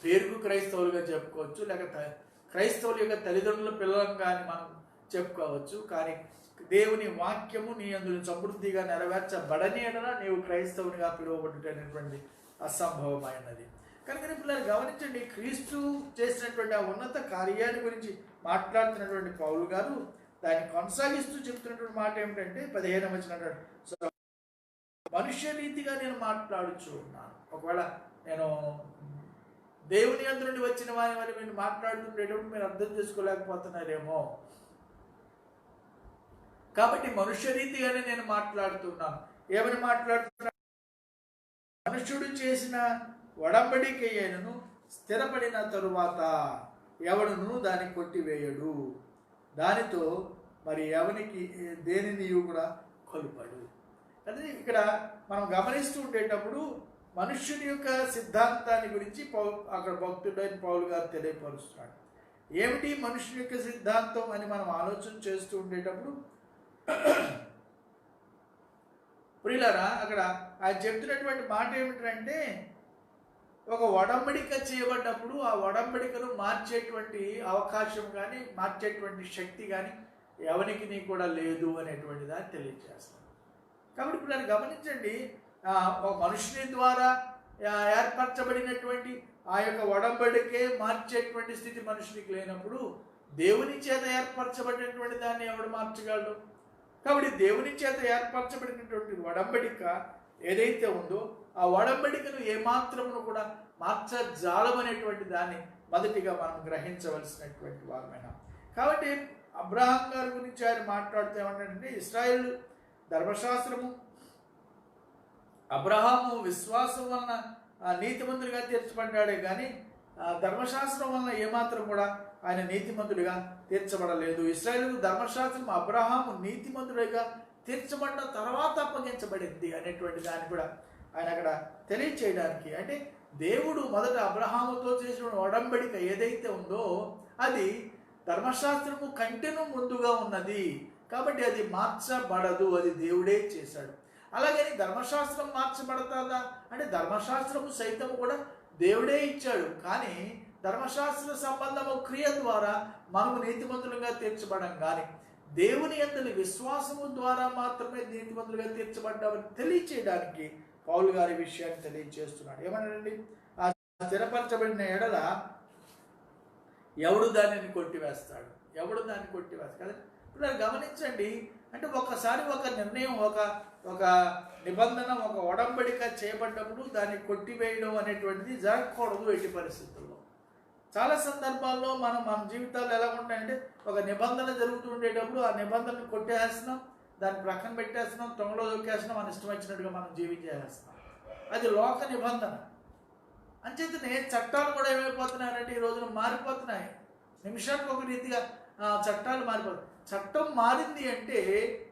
పేరుకు క్రైస్తవులుగా చెప్పుకోవచ్చు, లేక క్రైస్తవుల యొక్క తల్లిదండ్రుల పిల్లలంగా అని మనం చెప్పుకోవచ్చు. కానీ దేవుని వాక్యము నీ అందులో సమృద్ధిగా నెరవేర్చబడని ఎడల నీవు క్రైస్తవునిగా పిలువబడుటనేటువంటి అసంభవమైనది. కనుక పిల్లలు గమనించండి, క్రీస్తు చేసినటువంటి ఆ ఉన్నత కార్యాన్ని గురించి మాట్లాడుతున్నటువంటి పౌలు గారు దాన్ని కొనసాగిస్తూ చెప్తున్నటువంటి మాట ఏమిటంటే 15వ వచనం, మనుష్య రీతిగా నేను మాట్లాడుచు ఉన్నాను. ఒకవేళ నేను దేవుని యందు నుండి వచ్చిన వారి వల్ల మీరు మాట్లాడుతుండేటప్పుడు మీరు అర్థం చేసుకోలేకపోతున్నారేమో. కాబట్టి మనుష్య రీతిగానే నేను మాట్లాడుతున్నాను. ఏమని మాట్లాడుతున్నా? మనుష్యుడు చేసిన ఒడంబడికయ్యను స్థిరపడిన తరువాత ఎవడును దాన్ని కొట్టివేయడు, దానితో మరి ఎవనికి దేనిని కూడా కొలుపడు. అదే ఇక్కడ మనం గమనిస్తూ ఉండేటప్పుడు మనుష్యుని యొక్క సిద్ధాంతాన్ని గురించి అక్కడ భక్తుడైన పౌలు గారు తెలియపరుస్తున్నాడు. ఏమిటి మనుష్యుని యొక్క సిద్ధాంతం అని మనం ఆలోచన చేస్తూ ఉండేటప్పుడు ప్రియులారా, అక్కడ ఆయన చెప్తున్నటువంటి మాట ఏమిటంటే, ఒక ఒడంబడిక చేయబడ్డప్పుడు ఆ ఒడంబడికను మార్చేటువంటి అవకాశం కానీ మార్చేటువంటి శక్తి కానీ ఎవరికి కూడా లేదు అనేటువంటి దాన్ని తెలియజేస్తాం. కాబట్టి పిల్లలు గమనించండి, ఒక మనుషుని ద్వారా ఏర్పరచబడినటువంటి ఆ యొక్క ఒడంబడికే మార్చేటువంటి స్థితి మనుషునికి లేనప్పుడు దేవుని చేత ఏర్పరచబడినటువంటి దాన్ని ఎవడు మార్చగలడు? కాబట్టి దేవుని చేత ఏర్పరచబడినటువంటి ఒడంబడిక ఏదైతే ఉందో ఆ ఒడంబడికను ఏమాత్రమును కూడా మార్చజాలమనేటువంటి దాన్ని మొదటిగా మనం గ్రహించవలసినటువంటి వారమైనా. కాబట్టి అబ్రహాం గారి గురించి ఆయన మాట్లాడుతూ ఏమంటే, ఇశ్రాయేల్ ధర్మశాస్త్రము అబ్రహాము విశ్వాసం వలన నీతిమంతుడిగా తీర్చబడ్డాడే కానీ ధర్మశాస్త్రం వలన ఏమాత్రం కూడా ఆయన నీతిమంతుడిగా తీర్చబడలేదు. ఇశ్రాయేలు ధర్మశాస్త్రం అబ్రహాము నీతిమంతుడిగా తీర్చబడిన తర్వాత అప్పగించబడింది అనేటువంటి దాన్ని కూడా ఆయన అక్కడ తెలియచేయడానికి, అంటే దేవుడు మొదట అబ్రహాముతో చేసిన ఒడంబడిక ఏదైతే ఉందో అది ధర్మశాస్త్రము కంటెను ముందుగా ఉన్నది కాబట్టి అది మార్చబడదు, అది దేవుడే చేశాడు. అలాగని ధర్మశాస్త్రం మార్చబడతాదా అంటే ధర్మశాస్త్రము సైతము కూడా దేవుడే ఇచ్చాడు. కానీ ధర్మశాస్త్ర సంబంధము క్రియ ద్వారా మనము నీతిమంతులుగా తీర్చబడం కానీ దేవుని యందు విశ్వాసము ద్వారా మాత్రమే నీతిమంతులుగా తీర్చబడ్డామని తెలియచేయడానికి పౌలు గారి విషయాన్ని తెలియజేస్తున్నాడు. ఏమన్నాడండి? ఆ స్థిరపరచబడిన ఎడల ఎవడు దానిని కొట్టివేస్తాడు, ఎవడు దాన్ని కొట్టివేస్తాడు కదా. ఇప్పుడు గమనించండి, అంటే ఒకసారి ఒక నిర్ణయం, ఒక నిబంధన, ఒక ఒడంబడిక చేయబడ్డప్పుడు దాన్ని కొట్టివేయడం అనేటువంటిది జరగకూడదు ఎట్టి పరిస్థితుల్లో. చాలా సందర్భాల్లో మన జీవితాలు ఎలా ఉంటాయంటే, ఒక నిబంధన జరుగుతుండేటప్పుడు ఆ నిబంధనను కొట్టేస్తున్నాం, దాన్ని ప్రక్కన పెట్టేస్తున్నాం, తొంగలో దొక్కేస్తున్నాం, మన ఇష్టం వచ్చినట్టుగా మనం జీవించేస్తున్నాం. అది లోక నిబంధన. అంచేతనే చట్టాలు కూడా ఏమైపోతున్నాయంటే ఈ రోజున మారిపోతున్నాయి. నిమిషానికి ఒక రీతిగా చట్టాలు మారిపోతాయి. చట్టం మారింది అంటే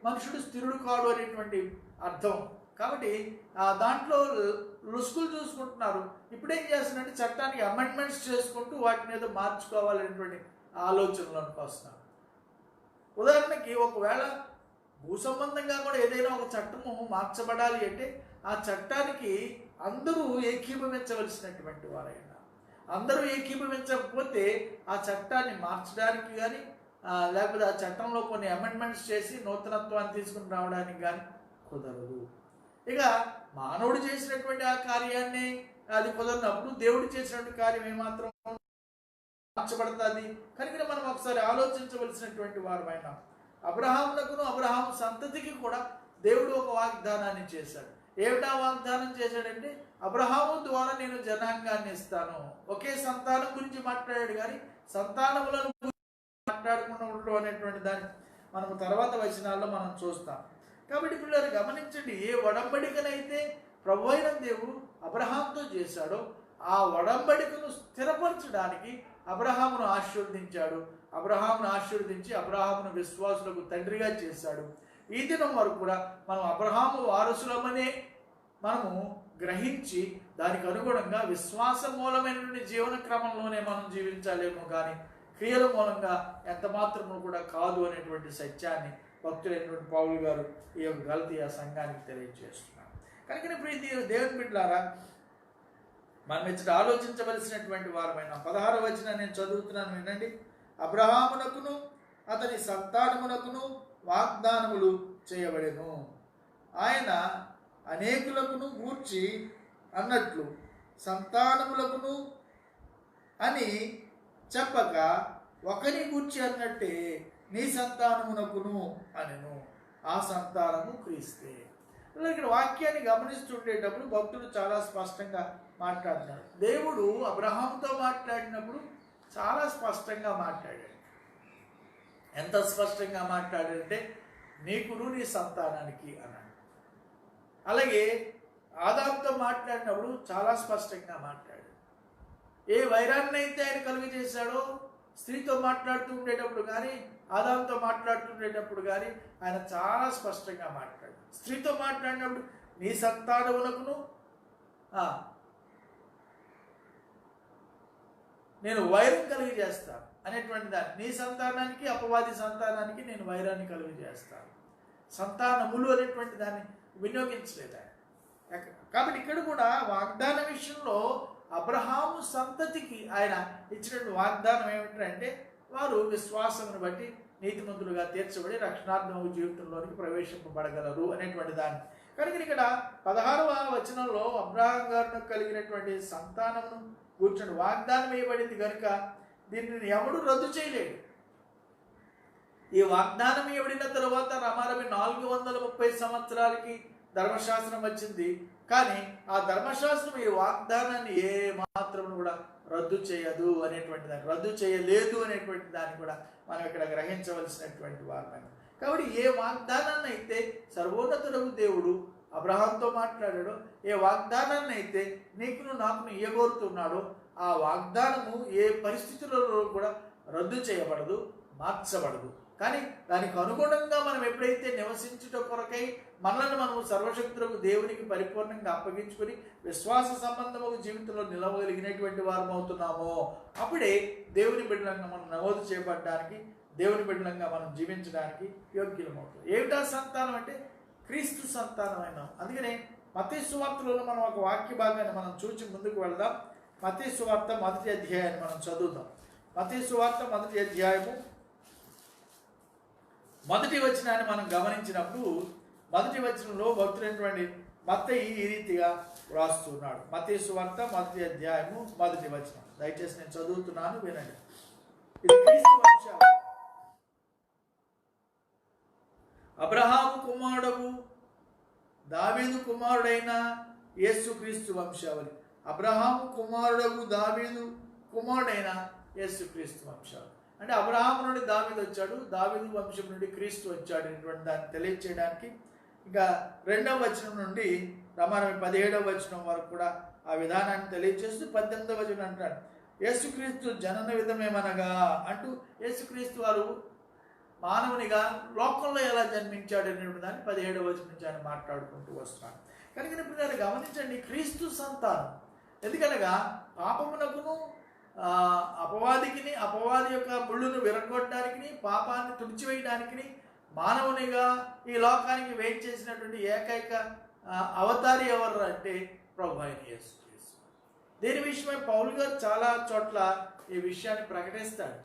మనుషుడు స్థిరుడు కాడు అనేటువంటి అర్థం. కాబట్టి దాంట్లో లుసుకులు చూసుకుంటున్నారు. ఇప్పుడేం చేస్తున్నారంటే చట్టానికి అమెండ్మెంట్స్ చేసుకుంటూ వాటిని ఏదో మార్చుకోవాలనేటువంటి ఆలోచనలోకి వస్తున్నారు. ఉదాహరణకి ఒకవేళ భూ సంబంధంగా కూడా ఏదైనా ఒక చట్టము మార్చబడాలి అంటే ఆ చట్టానికి అందరూ ఏకీభవించవలసినటువంటి వారైనా, అందరూ ఏకీభవించకపోతే ఆ చట్టాన్ని మార్చడానికి కానీ లేకపోతే ఆ చట్టంలో కొన్ని అమెండ్మెంట్స్ చేసి నూతనత్వాన్ని తీసుకుని రావడానికి కానీ కుదరదు. ఇక మానవుడు చేసినటువంటి ఆ కార్యాన్ని అది కుదరినప్పుడు దేవుడు చేసినటువంటి కార్యం ఏమాత్రం మార్చబడుతుంది. కనుక మనం ఒకసారి ఆలోచించవలసినటువంటి వారమైనా. అబ్రహామునకును అబ్రహాము సంతతికి కూడా దేవుడు ఒక వాగ్దానాన్ని చేశాడు. ఏమిటా వాగ్దానం చేశాడంటే, అబ్రహాము ద్వారా నేను జనాంగాన్ని ఇస్తాను. ఒకే సంతానం గురించి మాట్లాడాడు, కానీ సంతానములను మాట్లాడకుండా ఉండడం అనేటువంటి దాన్ని మనము తర్వాత వచనాల్లో మనం చూస్తాం. కాబట్టి పిల్లలు గమనించండి, ఏ ఒడంబడికనైతే ప్రభు అయిన దేవుడు అబ్రహాంతో చేశాడో ఆ ఒడంబడికను స్థిరపరచడానికి అబ్రహామును ఆశీర్వదించాడు. అబ్రహామును ఆశీర్వదించి అబ్రహామును విశ్వాసులకు తండ్రిగా చేశాడు. ఈ దినం వరకు కూడా మనం అబ్రహాము వారసులమనే మనము గ్రహించి దానికి అనుగుణంగా విశ్వాస మూలమైనటువంటి జీవన క్రమంలోనే మనం జీవించాలేమో కానీ క్రియల మూలంగా ఎంత మాత్రము కూడా కాదు అనేటువంటి సత్యాన్ని భక్తులైనటువంటి పౌలు గారు ఈ యొక్క గలతీయ సంఘానికి తెలియజేస్తున్నారు. కనుక ప్రీతి దేవుని బిడ్డలారా, మనం ఇచ్చట ఆలోచించవలసినటువంటి వారమైన 16వ వచనం నేను చదువుతున్నాను, వినండి. అబ్రహామునకును అతని సంతానమునకును వాగ్దానములు చేయబడెను. ఆయన అనేకులకును గూర్చి అన్నట్లు సంతానములకును అని చెప్పక ఒకరి గూర్చి అన్నట్టే నీ సంతానమునకును అనెను. ఆ సంతానము క్రీస్తే. ఇక్కడ వాక్యాన్ని గమనిస్తుండేటప్పుడు భక్తుడు చాలా స్పష్టంగా మాట్లాడుతున్నాడు. దేవుడు అబ్రహాముతో మాట్లాడినప్పుడు చాలా స్పష్టంగా మాట్లాడాడు. ఎంత స్పష్టంగా మాట్లాడాడంటే, నీకును నీ సంతానానికి అన్నాడు. అలాగే ఆదాముతో మాట్లాడినప్పుడు చాలా స్పష్టంగా మాట్లాడాడు. ఏ వైరాన్ని అయితే ఆయన కలుగజేశాడో స్త్రీతో మాట్లాడుతూ ఉండేటప్పుడు కానీ ఆదాముతో మాట్లాడుతుండేటప్పుడు కానీ ఆయన చాలా స్పష్టంగా మాట్లాడాడు. స్త్రీతో మాట్లాడినప్పుడు నీ సంతానమునకును నేను వైరం కలిగజేస్తాను అనేటువంటి దాన్ని, నీ సంతానానికి అపవాది సంతానానికి నేను వైరాన్ని కలుగజేస్తాను. సంతానములు అనేటువంటి దాన్ని వినియోగించలేదు ఆయన. కాబట్టి ఇక్కడ కూడా వాగ్దాన విషయంలో అబ్రహాము సంతతికి ఆయన ఇచ్చినటువంటి వాగ్దానం ఏమిటంటే, వారు విశ్వాసమును బట్టి నీతిమంతులుగా తీర్చబడి రక్షణాత్మక జీవితంలోనికి ప్రవేశింపబడగలరు అనేటువంటి దాన్ని. కనుక ఇక్కడ 16వ వచనంలో అబ్రహాం గారిని కలిగినటువంటి సంతానమును కూర్చొని వాగ్దానం వేయబడింది కనుక దీనిని ఎవడు రద్దు చేయలేడు. ఈ వాగ్దానం ఇవ్వబడిన తరువాత రమారమి 430 సంవత్సరాలకి ధర్మశాస్త్రం వచ్చింది. కానీ ఆ ధర్మశాస్త్రం ఈ వాగ్దానాన్ని ఏ మాత్రం కూడా రద్దు చేయదు అనేటువంటి దాన్ని, రద్దు చేయలేదు అనేటువంటి దాన్ని కూడా మనం ఇక్కడ గ్రహించవలసినటువంటి వారు. కాబట్టి ఏ వాగ్దానాన్ని అయితే సర్వోన్నతుడగు దేవుడు అబ్రహాంతో మాట్లాడాడో, ఏ వాగ్దానాన్ని అయితే నీకును నాకును ఇయ్యగోరుతున్నాడో ఆ వాగ్దానము ఏ పరిస్థితులలో కూడా రద్దు చేయబడదు, మార్చబడదు. కానీ దానికి అనుగుణంగా మనం ఎప్పుడైతే నివసించుట కొరకై మనల్ని మనము సర్వశక్తులకు దేవునికి పరిపూర్ణంగా అప్పగించుకొని విశ్వాస సంబంధము జీవితంలో నిలవగలిగినటువంటి వారం అవుతున్నామో అప్పుడే దేవుని బిడ్డలంగా మనం నమోదు చేయబడడానికి, దేవుని బిడ్డలంగా మనం జీవించడానికి యోగ్యులమవుతాం. ఏమిటా సంతానం అంటే క్రీస్తు సంతానమైన. అందుకనే మత్తయి సువార్తలో మనం ఒక వాక్య భాగాన్ని మనం చూచి ముందుకు వెళదాం. మత్తయి సువార్త 1వ అధ్యాయాన్ని మనం చదువుదాం. మత్తయి సువార్త 1వ అధ్యాయము 1వ వచనాన్ని మనం గమనించినప్పుడు 1వ వచనంలో భక్తుడైనటువంటి మత్తయి ఈ రీతిగా వ్రాస్తున్నాడు. మత్తయి సువార్త 1వ అధ్యాయము 1వ వచనం. దయచేసి నేను చదువుతున్నాను, వినండి. ఇది క్రీస్తు వంశావళి. అబ్రహాము కుమారుడు దావీదు కుమారుడైన యేసుక్రీస్తు వంశావళి. అబ్రహాము కుమారుడు దావీదు కుమారుడైన యేసుక్రీస్తు వంశావళి. అంటే అబ్రహాము నుండి దావీదు వచ్చాడు, దావీదు వంశం నుండి క్రీస్తు వచ్చాడు అనేటువంటి దాన్ని తెలియచేయడానికి ఇంకా 2వ వచనం నుండి రమారమి 17వ వచనం వరకు కూడా ఆ విధానాన్ని తెలియచేస్తూ 18వ వచనం అంటాడు, యేసుక్రీస్తు జనన విధమేమనగా అంటూ యేసుక్రీస్తు వారు మానవునిగా లోకంలో ఎలా జన్మించాడు అనేటువంటి దాన్ని 17వ వచనం నుంచి ఆయన మాట్లాడుకుంటూ వస్తున్నాడు. కనుక ఇప్పుడు గమనించండి, క్రీస్తు సంతానం. ఎందుకనగా పాపమునకును అపవాదికిని, అపవాది యొక్క ముళ్ళును విరగొట్టడానికి, పాపాన్ని తుడిచివేయడానికి మానవునిగా ఈ లోకానికి వెయిట్ చేసినటువంటి ఏకైక అవతారి ఎవరు అంటే ప్రభు అయిన యేసుక్రీస్తు. దీని విషయమై పౌలు గారు చాలా చోట్ల ఈ విషయాన్ని ప్రకటిస్తాడు.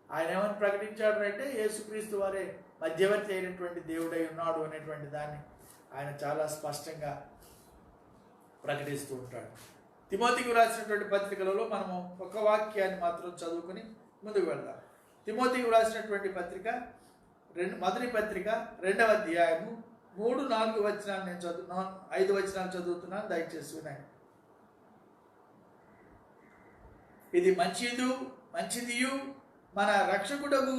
ఆయన ఏమని ప్రకటించాడు అంటే, యేసుక్రీస్తు వారే మధ్యవర్తి అయినటువంటి దేవుడై ఉన్నాడు అనేటువంటి దాన్ని ఆయన చాలా స్పష్టంగా ప్రకటిస్తూ ఉంటాడు. తిమోతికి రాసినటువంటి పత్రికలలో మనము ఒక వాక్యాన్ని మాత్రం చదువుకుని ముందుకు వెళ్దాం. తిమోతికి రాసినటువంటి పత్రిక మొదటి పత్రిక 2వ అధ్యాయము 3-4 వచనాలు నేను 5 వచనాలు చదువుతున్నాను, దయచేసి వినండి. ఇది మంచిదియు మన రక్షకుడగు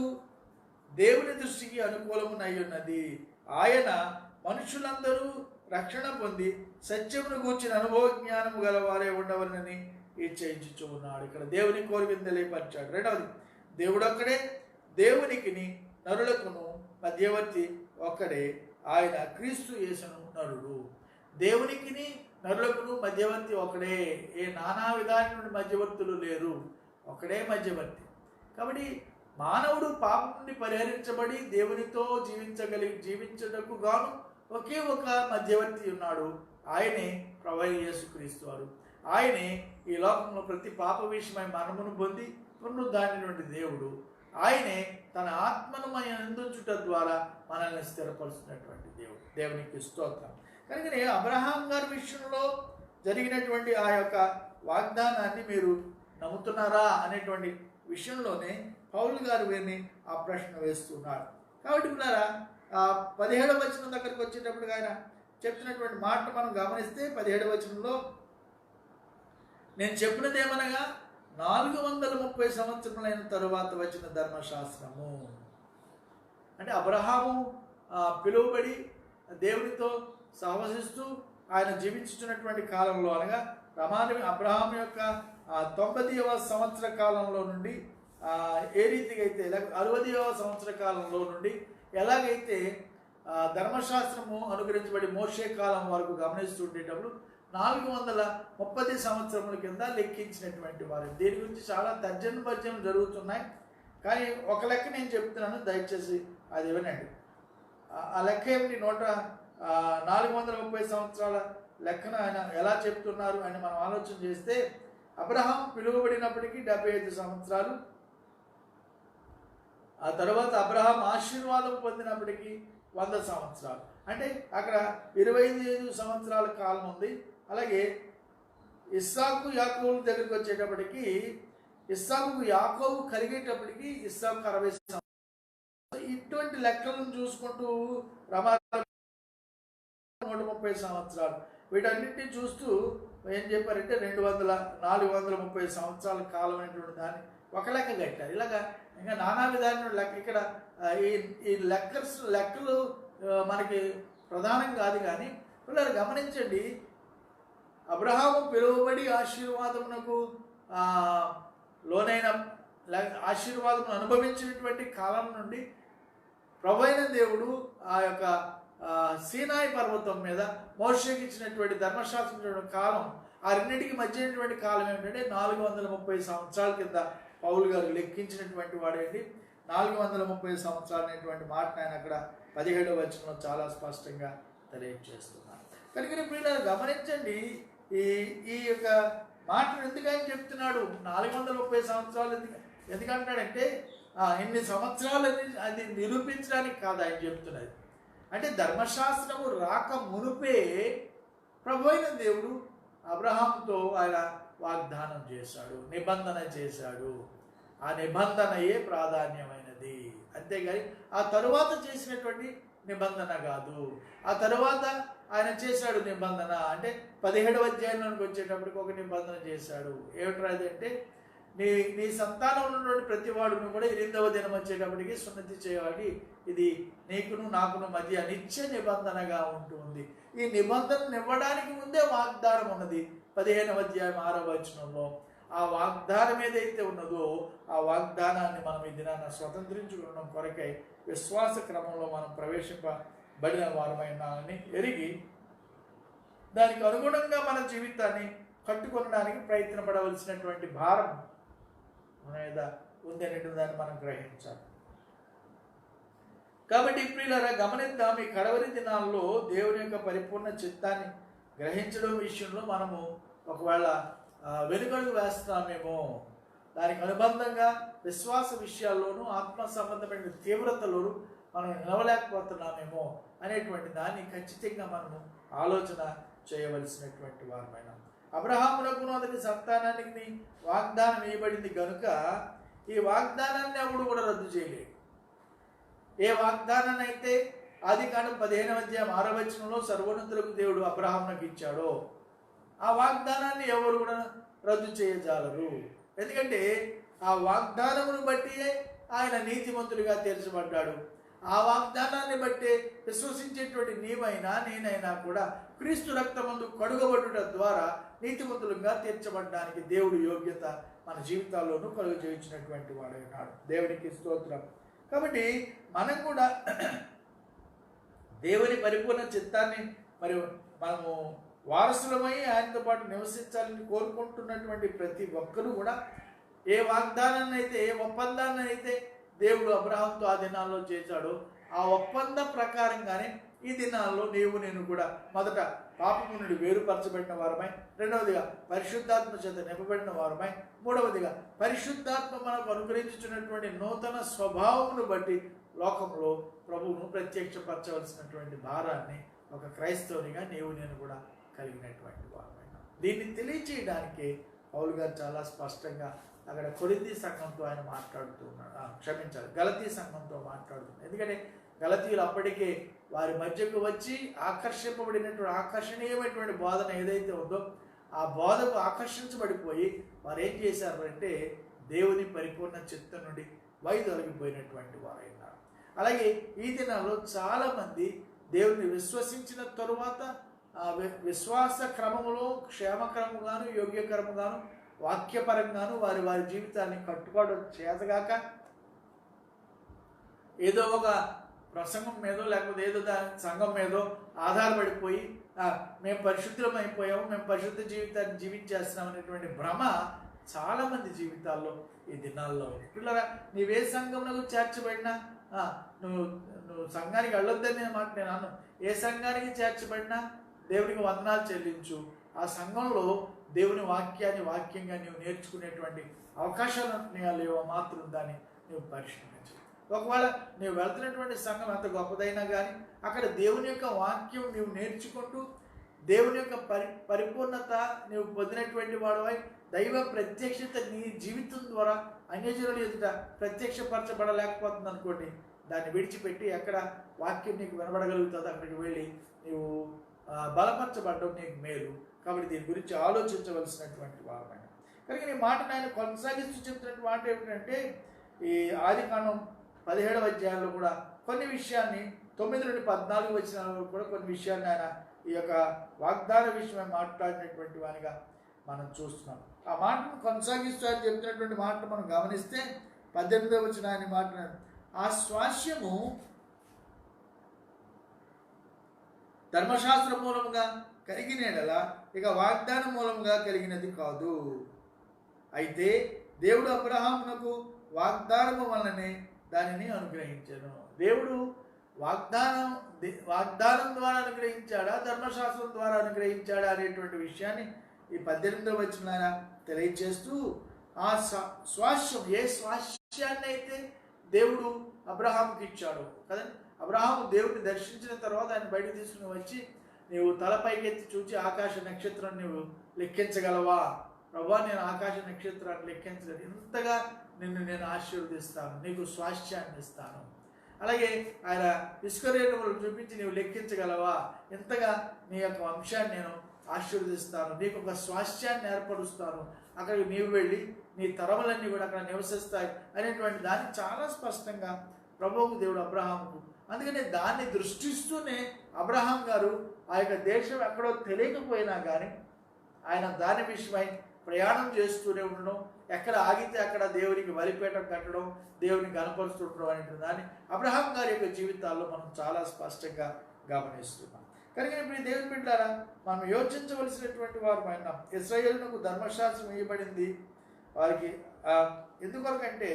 దేవుని దృష్టికి అనుకూలమునై ఉన్నది. ఆయన మనుషులందరూ రక్షణ పొంది సత్యమును గూర్చిన అనుభవ జ్ఞానము గలవారే ఉండవలనని ఇచ్చయించుచూ ఉన్నాడు. ఇక్కడ దేవుని కోరికను తెలియపరిచాడు. రెండవది, దేవుడొక్కడే, దేవునికిని నరులకును మధ్యవర్తి ఒక్కడే, ఆయన క్రీస్తు యేసును నరుడు. దేవునికిని నరులకును మధ్యవర్తి ఒకడే, ఏ నానా విధాలైన మధ్యవర్తులు లేరు, ఒకడే మధ్యవర్తి. కాబట్టి మానవుడు పాపం నుండి పరిహరించబడి దేవునితో జీవించటకు గాను ఒకే ఒక మధ్యవర్తి ఉన్నాడు. ఆయనే ప్రభువైన యేసుక్రీస్తు వారు. ఆయనే ఈ లోకంలో ప్రతి పాప విషయమై మరణమును పొంది పునరుద్ధాని నుండి దేవుడు. ఆయనే తన ఆత్మను అందించుట ద్వారా మనల్ని స్థిరపరుస్తున్నటువంటి దేవుడు. దేవునికి స్తోత్రం. కనుకనే అబ్రహాం గారి విషయంలో జరిగినటువంటి ఆ యొక్క వాగ్దానాన్ని మీరు నమ్ముతున్నారా అనేటువంటి విషయంలోనే పౌలు గారు వీరిని ఆ ప్రశ్న వేస్తున్నారు. కాబట్టి ఉన్నారా 17వ వచనం దగ్గరికి వచ్చేటప్పుడు ఆయన చెప్తున్నటువంటి మాట మనం గమనిస్తే 17వ వచనంలో, నేను చెప్పినదేమనగా 430 సంవత్సరములైన తరువాత వచ్చిన ధర్మశాస్త్రము. అంటే అబ్రహాము పిలువబడి దేవునితో సహవసిస్తూ ఆయన జీవించుతున్నటువంటి కాలంలో, అనగా అబ్రహాం యొక్క 90వ సంవత్సర కాలంలో నుండి ఏ రీతిగా అయితే 60వ సంవత్సర కాలంలో నుండి ఎలాగైతే ధర్మశాస్త్రము అనుగ్రహించబడి మోషే కాలం వరకు గమనిస్తుండేటప్పుడు 430 సంవత్సరముల కింద లెక్కించినటువంటి వారు. దీని గురించి చాలా తర్జన జరుగుతున్నాయి. కానీ ఒక లెక్క నేను చెప్తున్నాను, దయచేసి అది వినండి. ఆ లెక్క ఏమిటి? 430 సంవత్సరాల లెక్కన ఆయన ఎలా చెప్తున్నారు అని మనం ఆలోచన చేస్తే, అబ్రహాం పిలువబడినప్పటికీ 75 సంవత్సరాలు, ఆ తర్వాత అబ్రహాం ఆశీర్వాదం పొందినప్పటికీ 100 సంవత్సరాలు. అంటే అక్కడ 25 సంవత్సరాల కాలం ఉంది. అలాగే ఇస్సాకు యాకోబు దగ్గరికి వచ్చేటప్పటికి, ఇస్సాకు యాకోబు కలిగేటప్పటికి ఇస్సాకు 60 సంవత్సరాలు. ఇటువంటి లెక్కలను చూసుకుంటూ 130 సంవత్సరాలు, వీటన్నిటిని చూస్తూ ఏం చెప్పారంటే 430 సంవత్సరాల కాలం అనేటువంటి దాన్ని ఒక లెక్క కట్టారు. ఇలాగా ఇంకా నానా విధాలైన లెక్క. ఇక్కడ ఈ లెక్కలు మనకి ప్రధానం కాదు. కానీ పిల్లలు గమనించండి, అబ్రహాము పిలువబడి ఆశీర్వాదమునకు లోనైన ఆశీర్వాదమును అనుభవించినటువంటి కాలం నుండి ప్రభువైన దేవుడు ఆ యొక్క సీనాయి పర్వతం మీద మోషేకి ఇచ్చినటువంటి ధర్మశాస్త్రం కాలం, ఆ రెండింటికి మధ్యనటువంటి కాలం ఏమిటంటే 430 సంవత్సరాల కింద పౌలు గారు లెక్కించినటువంటి వాడేంటి 430 సంవత్సరాలు అనేటువంటి మాట ఆయన అక్కడ 17వ వచనంలో చాలా స్పష్టంగా తెలియజేస్తున్నారు. కనుక మీరు గమనించండి, ఈ యొక్క మాటను ఎందుకు ఆయన చెప్తున్నాడు? 430 సంవత్సరాలు ఎందుకంటాడంటే ఇన్ని సంవత్సరాలు అది నిరూపించడానికి కాదు ఆయన చెప్తున్నది. అంటే ధర్మశాస్త్రము రాక మునుపే ప్రభువైన దేవుడు అబ్రహాంతో ఆయన వాగ్దానం చేశాడు, నిబంధన చేశాడు. ఆ నిబంధనయే ప్రాధాన్యమైనది, అంతేగాని ఆ తరువాత చేసినటువంటి నిబంధన కాదు. ఆ తరువాత ఆయన చేశాడు నిబంధన అంటే 17వ అధ్యాయంలోకి వచ్చేటప్పటికి ఒక నిబంధన చేశాడు. ఏమిటది అంటే, నీ సంతానంలో ఉన్నటువంటి ప్రతి వాడును కూడా 8వ దినం వచ్చేటప్పటికి సున్నతి చేయాలి. ఇది నీకును నాకును మధ్య నిత్య నిబంధనగా ఉంటుంది. ఈ నిబంధనను ఇవ్వడానికి ముందే వాగ్దానం ఉన్నది 15వ అధ్యాయం 6వ వచనంలో. ఆ వాగ్దానం ఏదైతే ఉన్నదో ఆ వాగ్దానాన్ని మనం ఈ దినాన్ని స్వతంత్రించుకోవడం కొరకై విశ్వాస క్రమంలో మనం ప్రవేశింపబడిన వారమైనామని ఎరిగి దానికి అనుగుణంగా మన జీవితాన్ని కట్టుకొనడానికి ప్రయత్నపడవలసినటువంటి భారం మన మీద ఉంది అనేటువంటి దాన్ని మనం గ్రహించాలి. కాబట్టి ప్రియులారా గమనిద్దాం, ఈ కడవరి దినాల్లో దేవుని యొక్క పరిపూర్ణ చిత్తాన్ని గ్రహించడం విషయంలో మనము ఒకవేళ వెనుకడుగు వేస్తున్నామేమో, దానికి అనుబంధంగా విశ్వాస విషయాల్లోనూ ఆత్మ సంబంధమైన తీవ్రతలోనూ మనం నిలవలేకపోతున్నామేమో అనేటువంటి దాన్ని ఖచ్చితంగా మనము ఆలోచన చేయవలసినటువంటి వారమైన. అబ్రహామునకును అతని సంతానానికి వాగ్దానం వేయబడింది కనుక ఈ వాగ్దానాన్ని ఎవడు కూడా రద్దు చేయలేడు. ఏ వాగ్దానాన్ని అయితే ఆదికాండం 15:6 సర్వోన్నతులకు దేవుడు అబ్రహామునకు ఇచ్చాడో ఆ వాగ్దానాన్ని ఎవరు కూడా రద్దు చేయజాలరు. ఎందుకంటే ఆ వాగ్దానమును బట్టి ఆయన నీతిమంతుడిగా తీర్చబడ్డాడు. ఆ వాగ్దానాన్ని బట్టి విశ్వసించేటువంటి నీవైనా నేనైనా కూడా క్రీస్తు రక్తమందు కడుగబడుట ద్వారా నీతిమంతులుగా తీర్చబడడానికి దేవుడు యోగ్యత మన జీవితాల్లోనూ కలుగు చేయించినటువంటి వాడైనాడు. దేవునికి స్తోత్రం. కాబట్టి మనం కూడా దేవుని పరిపూర్ణ చిత్తాన్ని మరి మనము వారసులమై ఆయనతో పాటు నివసించాలని కోరుకుంటున్నటువంటి ప్రతి ఒక్కరూ కూడా ఏ వాగ్దానాన్ని అయితే ఏ ఒప్పందాన్ని అయితే దేవుడు అబ్రహాంతో ఆ దినాల్లో చేశాడో ఆ ఒప్పంద ప్రకారంగానే ఈ దినాల్లో నీవు నేను కూడా మొదట పాపము నుండి వేరుపరచబడిన వారమై, రెండవదిగా పరిశుద్ధాత్మ చేత నింపబడిన వారమై, మూడవదిగా పరిశుద్ధాత్మ మనకు అనుగ్రహించున్నటువంటి నూతన స్వభావమును బట్టి లోకంలో ప్రభువును ప్రత్యక్షపరచవలసినటువంటి భారాన్ని ఒక క్రైస్తవునిగా నీవు నేను కూడా కలిగినటువంటి వారమైన. దీన్ని తెలియచేయడానికి పౌలు గారు చాలా స్పష్టంగా అక్కడ కొరింథీ సంఘంతో ఆయన మాట్లాడుతూ ఉన్నాడు, గలతీ సంఘంతో మాట్లాడుతున్నాడు. ఎందుకంటే గలతీయులు అప్పటికే వారి మధ్యకు వచ్చి ఆకర్షింపబడినటువంటి ఆకర్షణీయమైనటువంటి బోధన ఏదైతే ఉందో ఆ బోధకు ఆకర్షించబడిపోయి వారు ఏం చేశారు అంటే దేవుని పరిపూర్ణ చిత్తం నుండి వైదొలగిపోయినటువంటి వారైనారు. అలాగే ఈ దినాల్లో చాలామంది దేవుని విశ్వసించిన తరువాత విశ్వాస క్రమములో క్షేమకరముగాను యోగ్యకరముగాను వాక్యపరంగాను వారి వారి జీవితాన్ని కట్టుకోవడం చేతగాక ఏదో ఒక ప్రసంగం మీదో లేకపోతే ఏదో దాని సంఘం మీదో ఆధారపడిపోయి మేము పరిశుద్ధం అయిపోయాము, మేము పరిశుద్ధ జీవితాన్ని జీవించేస్తున్నాం అనేటువంటి భ్రమ చాలామంది జీవితాల్లో ఈ దినాల్లో ఉంది. పిల్లరా, నీవే సంఘంలో చేర్చబడినా నువ్వు సంఘానికి వెళ్ళొద్దని మాట నేను అన్నాను. ఏ సంఘానికి చేర్చబడినా దేవునికి వందనాలు చెల్లించు. ఆ సంఘంలో దేవుని వాక్యాన్ని వాక్యంగా నీవు నేర్చుకునేటువంటి అవకాశాలు లేవో మాత్రం దాన్ని నువ్వు పరిశీలించు. ఒకవేళ నీవు వెళ్తున్నటువంటి సంఘం ఎంత గొప్పదైనా కానీ అక్కడ దేవుని యొక్క వాక్యం నీవు నేర్చుకుంటూ దేవుని యొక్క పరిపూర్ణత నీవు పొందినటువంటి వాడవై దైవ ప్రత్యక్షత నీ జీవితం ద్వారా అన్యజనుల ఎదుట ప్రత్యక్షపరచబడలేకపోతుంది అనుకోండి, దాన్ని విడిచిపెట్టి ఎక్కడ వాక్యం నీకు వినబడగలుగుతుందో అక్కడికి వెళ్ళి నీవు బలపరచబడడం నీకు మేలు. కాబట్టి దీని గురించి ఆలోచించవలసినటువంటి వారమైన. కనుక నీ మాటను ఆయన కొనసాగిస్తూ చెప్తున్నటువంటి మాట ఏమిటంటే ఈ ఆదికాండం 17వ అధ్యాయంలో కూడా కొన్ని విషయాన్ని 9 నుండి 14 వచనాలలో కూడా కొన్ని విషయాన్ని ఆయన ఈ యొక్క వాగ్దాన విషయమై మాట్లాడినటువంటి వానిగా మనం చూస్తున్నాం. ఆ మాటను కొనసాగిస్తూ ఆయన చెప్తున్నటువంటి మాటను మనం గమనిస్తే 18వ వచనాన్ని మాట్లాడు, ఆ స్వాస్యము ధర్మశాస్త్ర మూలముగా కలిగినలా ఇక వాగ్దానం మూలముగా కలిగినది కాదు. అయితే దేవుడు అబ్రహామునకు వాగ్దానము వలననే దానిని అనుగ్రహించాను. దేవుడు వాగ్దానం ద్వారా అనుగ్రహించాడా, ధర్మశాస్త్రం ద్వారా అనుగ్రహించాడా అనేటువంటి విషయాన్ని ఈ 18వ వచనాన తెలియచేస్తూ ఆ స్వాస్యం ఏ స్వాస్యాన్ని అయితే దేవుడు అబ్రహాముకి ఇచ్చాడు కదండి. అబ్రహాము దేవుడిని దర్శించిన తర్వాత ఆయన బయట తీసుకుని వచ్చి నీవు తలపైకెత్తి చూచి ఆకాశ నక్షత్రం నీవు లెక్కించగలవా? ప్రభా, నేను ఆకాశ నక్షత్రాన్ని లెక్కించలేదు, ఇంతగా నిన్ను నేను ఆశీర్వదిస్తాను, నీకు స్వాస్థ్యాన్ని ఇస్తాను. అలాగే ఆయన ఇసుక రేణువులు చూపించి నీవు లెక్కించగలవా? ఇంతగా నీ యొక్క వంశాన్ని నేను ఆశీర్వదిస్తాను, నీకు ఒక స్వాస్థ్యాన్ని ఏర్పరుస్తాను, అక్కడికి నీవు వెళ్ళి నీ తరములన్నీ కూడా అక్కడ నివసిస్తాయి అనేటువంటి దాన్ని చాలా స్పష్టంగా ప్రభువుకు దేవుడు అబ్రహాముకు, అందుకనే దాన్ని దృష్టిస్తూనే అబ్రహాం గారు ఆ యొక్క దేశం ఎక్కడో తెలియకపోయినా కానీ ఆయన దాని విషయమై ప్రయాణం చేస్తూనే ఉండడం, ఎక్కడ ఆగితే అక్కడ దేవునికి బలిపీఠం కట్టడం, దేవుని గణపరుస్తుండడం అనే దాన్ని అబ్రహాం గారి యొక్క జీవితాల్లో మనం చాలా స్పష్టంగా గమనిస్తున్నాం. కనుక ఇప్పుడు దేవుని బిడ్డలారా, మనం యోచించవలసినటువంటి వారు అయినా ఇశ్రాయేలునకు ధర్మశాస్త్రం వేయబడింది వారికి ఎందుకొరకంటే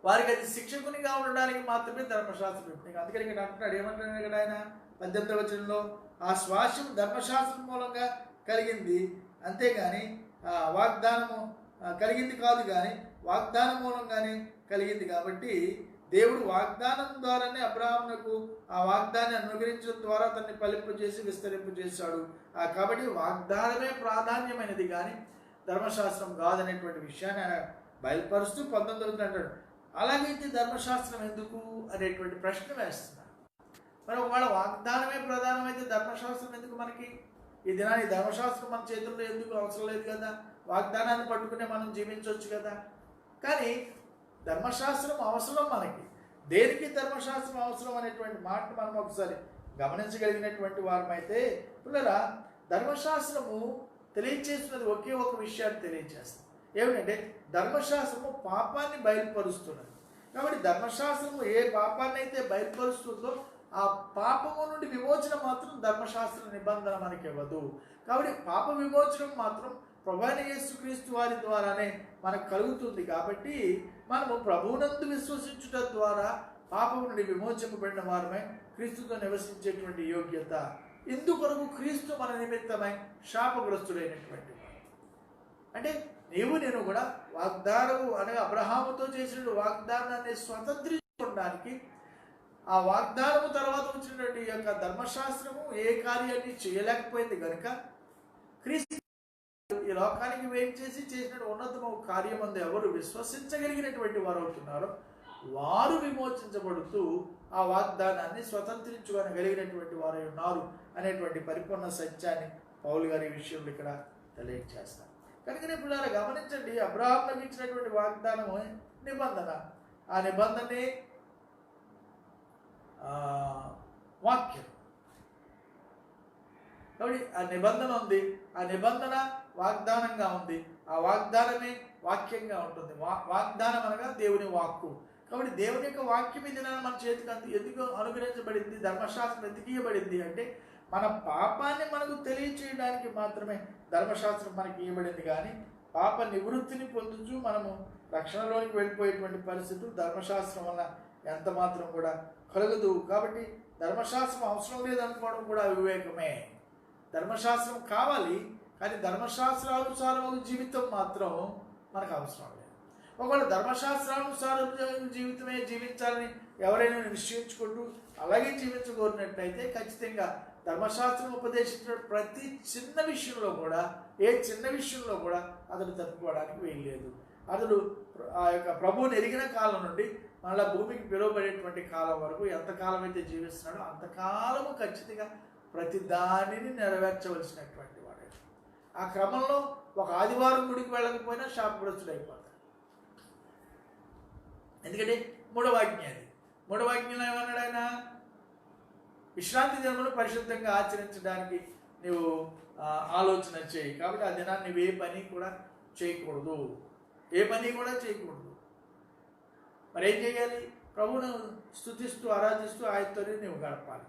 వారికి అది శిక్షకునిగా ఉండడానికి మాత్రమే ధర్మశాస్త్రం ఇస్తుంది. అందుకని ఇక్కడ అంటున్నాడు, ఏమంటున్నాడు ఇక్కడ ఆయన 18వ వచనంలో, ఆ స్వాస్యం ధర్మశాస్త్రం మూలంగా కలిగింది, అంతేగాని వాగ్దానము కలిగింది కాదు, కానీ వాగ్దానం మూలంగానే కలిగింది. కాబట్టి దేవుడు వాగ్దానం ద్వారానే అబ్రహామునకు ఆ వాగ్దాన్ని అనుగ్రహించడం ద్వారా అతన్ని ఫలింపజేసి విస్తరింపజేశాడు. కాబట్టి వాగ్దానమే ప్రాధాన్యమైనది కానీ ధర్మశాస్త్రం కాదనేటువంటి విషయాన్ని ఆయన బయలుపరుస్తూ 19వ అంటాడు, అలాగైతే ధర్మశాస్త్రం ఎందుకు అనేటువంటి ప్రశ్న వేస్తున్నారు. మరి ఒకవేళ వాగ్దానమే ప్రధానమైతే ధర్మశాస్త్రం ఎందుకు మనకి? ఈ దినాన్ని ధర్మశాస్త్రం మన చేతుల్లో ఎందుకు అవసరం లేదు కదా, వాగ్దానాన్ని పట్టుకునే మనం జీవించవచ్చు కదా. కానీ ధర్మశాస్త్రం అవసరం మనకి. దేనికి ధర్మశాస్త్రం అవసరం అనేటువంటి మాట మనం ఒకసారి గమనించగలిగినటువంటి వారమైతే పిల్లరా, ధర్మశాస్త్రము తెలియచేస్తున్నది ఒకే ఒక విషయాన్ని తెలియచేస్తుంది. ఏమిటంటే ధర్మశాస్త్రము పాపాన్ని బయలుపరుస్తున్నది. కాబట్టి ధర్మశాస్త్రము ఏ పాపాన్ని అయితే బయలుపరుస్తుందో ఆ పాపము నుండి విమోచన మాత్రం ధర్మశాస్త్ర నిబంధన మనకి ఇవ్వదు. కాబట్టి పాప విమోచనం మాత్రం ప్రభువైన యేసుక్రీస్తు వారి ద్వారానే మనకు కలుగుతుంది. కాబట్టి మనము ప్రభువునందు విశ్వసించుట ద్వారా పాపం నుండి విమోచింపబడిన వారమై క్రీస్తుతో నివసించేటువంటి యోగ్యత. ఇందుకొరకు క్రీస్తు మన నిమిత్తమై శాపగ్రస్తుడైనటువంటి వాడు. అంటే నీవు నేను కూడా వాగ్దానము అనగా అబ్రహాముతో చేసిన వాగ్దానాన్ని స్వతంత్రించుకోవడానికి ఆ వాగ్దానము తర్వాత వచ్చినటువంటి యొక్క ధర్మశాస్త్రము ఏ కార్యాన్ని చేయలేకపోయింది కనుక క్రీస్తు ఈ లోకానికి వేయం చేసి చేసిన ఉన్నతమ కార్యమందు ఎవరు విశ్వసించగలిగినటువంటి వారు అవుతున్నారో వారు విమోచించబడుతూ ఆ వాగ్దానాన్ని స్వతంత్రించుకోగలిగినటువంటి వారు ఉన్నారు అనేటువంటి పరిపూర్ణ సత్యాన్ని పౌలు గారి విషయంలో ఇక్కడ తెలియజేస్తారు. కనుకనే పిల్లలు గమనించండి, అబ్రహాముకు ఇచ్చినటువంటి వాగ్దానము నిబంధన, ఆ నిబంధనే వాక్యం. కాబట్టి ఆ నిబంధన ఉంది, ఆ నిబంధన వాగ్దానంగా ఉంది, ఆ వాగ్దానమే వాక్యంగా ఉంటుంది. వాగ్దానం అనగా దేవుని వాక్కు. కాబట్టి దేవుని యొక్క వాక్యం ఇది మన చేతికి ఎందుకు అనుగ్రహించబడింది, ధర్మశాస్త్రం ఎందుకు ఇవ్వబడింది అంటే మన పాపాన్ని మనకు తెలియచేయడానికి మాత్రమే ధర్మశాస్త్రం మనకి ఇవ్వబడింది. కానీ పాప నివృత్తిని పొందుతూ మనము రక్షణలోనికి వెళ్ళిపోయేటువంటి పరిస్థితులు ధర్మశాస్త్రం వల్ల ఎంత మాత్రం కూడా కలగదు. కాబట్టి ధర్మశాస్త్రం అవసరం లేదనుకోవడం కూడా వివేకమే. ధర్మశాస్త్రం కావాలి, కానీ ధర్మశాస్త్రానుసారమైన జీవితం మాత్రం మనకు అవసరం లేదు. ఒకవేళ ధర్మశాస్త్రానుసారం జీవితమే జీవించాలని ఎవరైనా నిశ్చయించుకుంటూ అలాగే జీవించగోరినట్లయితే ఖచ్చితంగా ధర్మశాస్త్రం ఉపదేశించిన ప్రతి చిన్న విషయంలో కూడా, ఏ చిన్న విషయంలో కూడా అతడు తప్పుకోవడానికి వీల్లేదు. అతడు ఆ యొక్క ప్రభువుని ఎరిగిన కాలం నుండి మళ్ళీ భూమికి పిలువబడేటువంటి కాలం వరకు ఎంతకాలం అయితే జీవిస్తున్నాడో అంతకాలము ఖచ్చితంగా ప్రతి దానిని నెరవేర్చవలసినటువంటి వాడే. ఆ క్రమంలో ఒక ఆదివారం గుడికి వెళ్ళకపోయినా శాపగ్రస్తుడు అయిపోతాడు. ఎందుకంటే మూడవ ఆజ్ఞ అది. మూడవ ఆజ్ఞలో ఏమన్నాడు ఆయన? విశ్రాంతి దినమును పరిశుద్ధంగా ఆచరించడానికి నువ్వు ఆలోచన చేయి. కాబట్టి ఆ దినాన్ని నువ్వు ఏ పని కూడా చేయకూడదు, ఏ పని కూడా చేయకూడదు. మరి ఏం చేయాలి? ప్రభువును స్తుతిస్తూ ఆరాధిస్తూ ఆయనతోనే నువ్వు గడపాలి.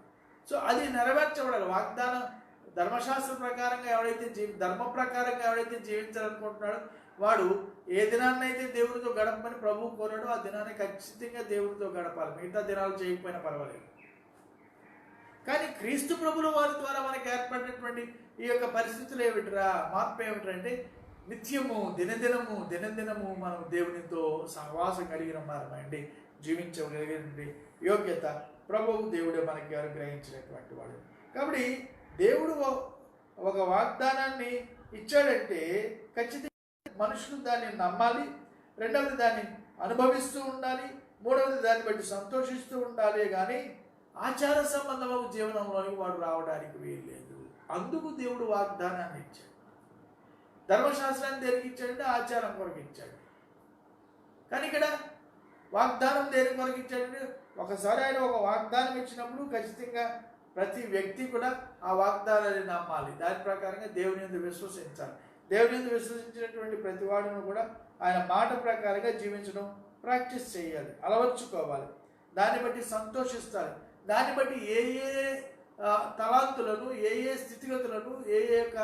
సో అది నెరవేర్చబడాలి. వాగ్దానం ధర్మశాస్త్ర ప్రకారంగా ఎవడైతే ధర్మ ప్రకారంగా ఎవడైతే జీవించాలనుకుంటున్నాడో వాడు ఏ దినాన్ని అయితే దేవుడితో గడపని ప్రభువు కోరాడో ఆ దినాన్ని ఖచ్చితంగా దేవుడితో గడపాలి. మిగతా దినాలు చేయకపోయినా పర్వాలేదు. కానీ క్రీస్తు ప్రభుల వారి ద్వారా మనకి ఏర్పడినటువంటి ఈ యొక్క పరిస్థితులు ఏమిటిరా, మార్పు ఏమిటంటే నిత్యము దినదినము మనం దేవునితో సహవాసం కలిగిన వారమండి జీవించగలిగిన యోగ్యత ప్రభువు దేవుడే మనకి అనుగ్రహించినటువంటి వాడు. కాబట్టి దేవుడు ఒక వాగ్దానాన్ని ఇచ్చాడంటే ఖచ్చితంగా మనుషులు దాన్ని నమ్మాలి, రెండవది దాన్ని అనుభవిస్తూ ఉండాలి, మూడవది దాన్ని బట్టి సంతోషిస్తూ ఉండాలి. కానీ ఆచార సంబంధమైన జీవనంలోనికి వాడు రావడానికి వీల్లేదు. అందుకు దేవుడు వాగ్దానాన్ని ఇచ్చాడు. ధర్మశాస్త్రాన్ని దేనికి ఇచ్చాడంటే ఆచారం కొరకు ఇచ్చాడు. కానీ ఇక్కడ వాగ్దానం దేని కొరకు ఇచ్చాడంటే ఒకసారి ఆయన ఒక వాగ్దానం ఇచ్చినప్పుడు ఖచ్చితంగా ప్రతి వ్యక్తి కూడా ఆ వాగ్దానాన్ని నమ్మాలి, దాని ప్రకారంగా దేవుని యందు విశ్వసించాలి. దేవుని యందు విశ్వసించినటువంటి ప్రతి వాడిని కూడా ఆయన మాట ప్రకారంగా జీవించడం ప్రాక్టీస్ చేయాలి, అలవర్చుకోవాలి. దాన్ని బట్టి సంతోషిస్తారు. దాన్ని బట్టి ఏ తలాంతులను, ఏ స్థితిగతులను, ఏ యొక్క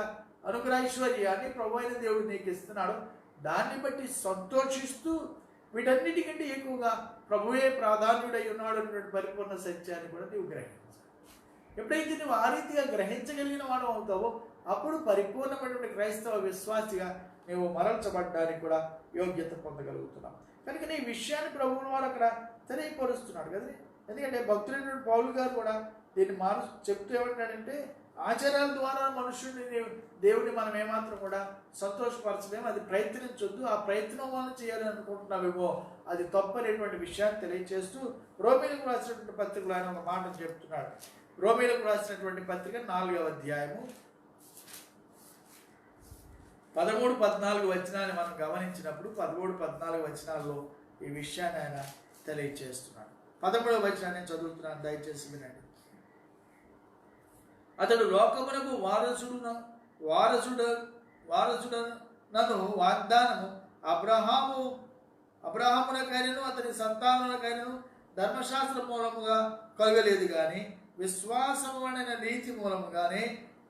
అనుగ్రహైశ్వర్యాన్ని ప్రభు అయిన దేవుడు నీకు ఇస్తున్నాడో దాన్ని బట్టి సంతోషిస్తూ వీటన్నిటికంటే ఎక్కువగా ప్రభువే ప్రాధాన్యుడై ఉన్నాడు అనేటువంటి పరిపూర్ణ సత్యాన్ని కూడా నీవు గ్రహించాలి. ఎప్పుడైతే నువ్వు ఆ రీతిగా గ్రహించగలిగిన వాడు అవుతావో అప్పుడు పరిపూర్ణమైనటువంటి క్రైస్తవ విశ్వాసిగా నువ్వు మరల్చబడ్డానికి కూడా యోగ్యత పొందగలుగుతున్నావు. కనుక నీ విషయాన్ని ప్రభువుల వారు అక్కడ తెలియపరుస్తున్నాడు కదా. ఎందుకంటే భక్తులైనటువంటి పౌలు గారు కూడా దీన్ని చెప్తూ ఏమంటాడంటే ఆచారాల ద్వారా మనుషుడిని దేవుడిని మనం ఏమాత్రం కూడా సంతోషపరచలేము. అది ప్రయత్నించొద్దు. ఆ ప్రయత్నం వల్ల చేయాలని అనుకుంటున్నావేమో అది తప్పనేటువంటి విషయాన్ని తెలియజేస్తూ రోమీలకు రాసినటువంటి పత్రికలో ఆయన ఒక మాట చెప్తున్నాడు. రోమీలకు రాసినటువంటి పత్రిక 4వ అధ్యాయము 13-14 వచనాన్ని మనం గమనించినప్పుడు 13-14 వచనాల్లో ఈ విషయాన్ని ఆయన తెలియజేస్తున్నాడు. 13వ వచనాన్ని నేను చదువుతున్నాను, దయచేసి వినండి. అతడు లోకమునకు వారసుడనను వాగ్దానము అబ్రహామునకైనను అతని సంతానమునకైనను ధర్మశాస్త్ర మూలముగా కలగలేదు, కానీ విశ్వాసము అనే నీతి మూలముగానే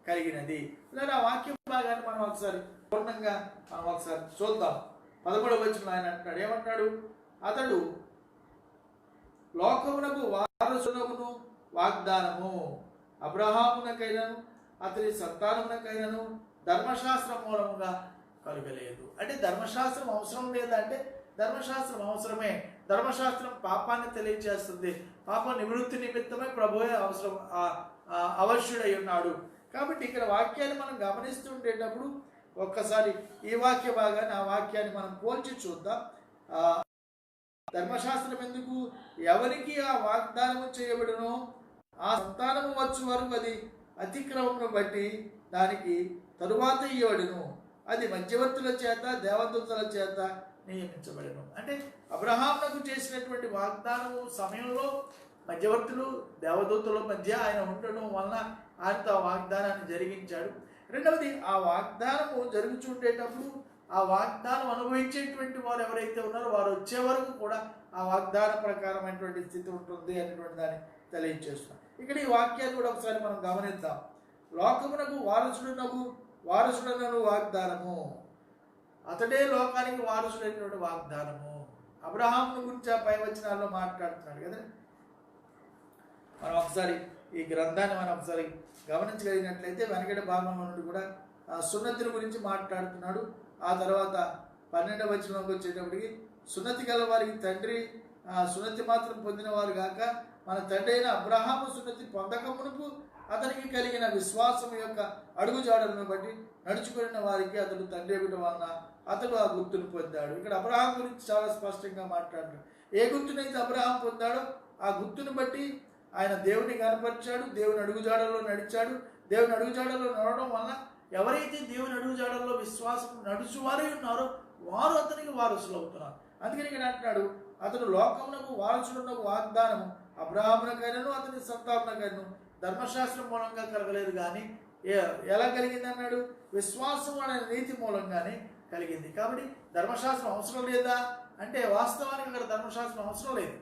కలిగినది. ఇలా వాక్యం భాగాన్ని మనం ఒకసారి పూర్ణంగా మనం ఒకసారి చూద్దాం. 11వ వచనంలో ఆయన అంటున్నాడు, ఏమంటాడు? అతడు లోకమునకు వారసునకును వాగ్దానము అబ్రహామునకైనను అతని సంతానమునకైనను ధర్మశాస్త్రం మూలముగా కలగలేదు. అంటే ధర్మశాస్త్రం అవసరం లేదా అంటే ధర్మశాస్త్రం అవసరమే. ధర్మశాస్త్రం పాపాన్ని తెలియజేస్తుంది. పాప నివృత్తి నిమిత్తమై ప్రభువే అవశ్యుడై ఉన్నాడు. కాబట్టి ఇక్కడ వాక్యాన్ని మనం గమనిస్తూ ఉండేటప్పుడు ఒక్కసారి ఈ వాక్య భాగాన్ని ఆ వాక్యాన్ని మనం పోల్చి చూద్దాం. ధర్మశాస్త్రం ఎందుకు? ఎవరికి ఆ వాగ్దానము చేయబడునో ఆ సంతానము వచ్చు వరకు అది అతిక్రమమును బట్టి దానికి తరువాత ఇవ్వబడును. అది మధ్యవర్తుల చేత దేవదూతల చేత నియమించబడను. అంటే అబ్రహామునకు చేసినటువంటి వాగ్దానము సమయంలో మధ్యవర్తులు దేవదూతల మధ్య ఆయన ఉండడం వలన ఆయనతో ఆ వాగ్దానాన్ని జరిగించాడు. రెండవది, ఆ వాగ్దానము జరుగుతుండేటప్పుడు ఆ వాగ్దానం అనుభవించేటువంటి వారు ఎవరైతే ఉన్నారో వారు వచ్చే వరకు కూడా ఆ వాగ్దాన ప్రకారమైనటువంటి స్థితి ఉంటుంది అనేటువంటి దాన్ని తెలియజేస్తున్నాం. ఇక్కడ ఈ వాక్యాన్ని కూడా ఒకసారి మనం గమనిద్దాం. లోకమునకు వారసుడనను వాగ్దానము, అతడే లోకానికి వారసుడైనటువంటి వాగ్దానము. అబ్రహామును గురించి ఆ పై వచనాల్లో మాట్లాడుతున్నాడు కదా. మనం ఒకసారి ఈ గ్రంథాన్ని మనం ఒకసారి గమనించగలిగినట్లయితే వెనకటి భాగంలో నుండి కూడా సున్నతిని గురించి మాట్లాడుతున్నాడు. ఆ తర్వాత 12వ వచనంలోకి వచ్చేటప్పటికి సున్నతి గల వారికి తండ్రి సున్నతి మాత్రం పొందిన వారు గాక మన తండ్రి అయిన అబ్రహాము సున్నతి పొందకమునుపు అతనికి కలిగిన విశ్వాసం యొక్క అడుగుజాడలను బట్టి నడుచుకున్న వారికి అతడు తండ్రి ఇవ్వడం వలన అతడు ఆ గుర్తును పొందాడు. ఇక్కడ అబ్రహాం గురించి చాలా స్పష్టంగా మాట్లాడాడు. ఏ గుర్తునైతే అబ్రహాం పొందాడో ఆ గుర్తును బట్టి ఆయన దేవుని కనపరిచాడు, దేవుని అడుగుజాడల్లో నడిచాడు. దేవుని అడుగుజాడల్లో నడవడం వలన ఎవరైతే దేవుని అడుగుజాడల్లో విశ్వాసం నడుచువారై ఉన్నారో వారు అతనికి వారసులు అవుతున్నారు. అందుకని ఇక్కడ అంటున్నాడు, అతడు లోకమునకు వారసుడున్న వాగ్దానము అబ్రహామునకైనను అతని సంతానమునకైనను ధర్మశాస్త్రం మూలంగా కలగలేదు, కానీ ఎలా కలిగింది అన్నాడు? విశ్వాసం అనే నీతి మూలంగానే కలిగింది. కాబట్టి ధర్మశాస్త్రం అవసరం లేదా అంటే వాస్తవానికి అక్కడ ధర్మశాస్త్రం అవసరం లేదు.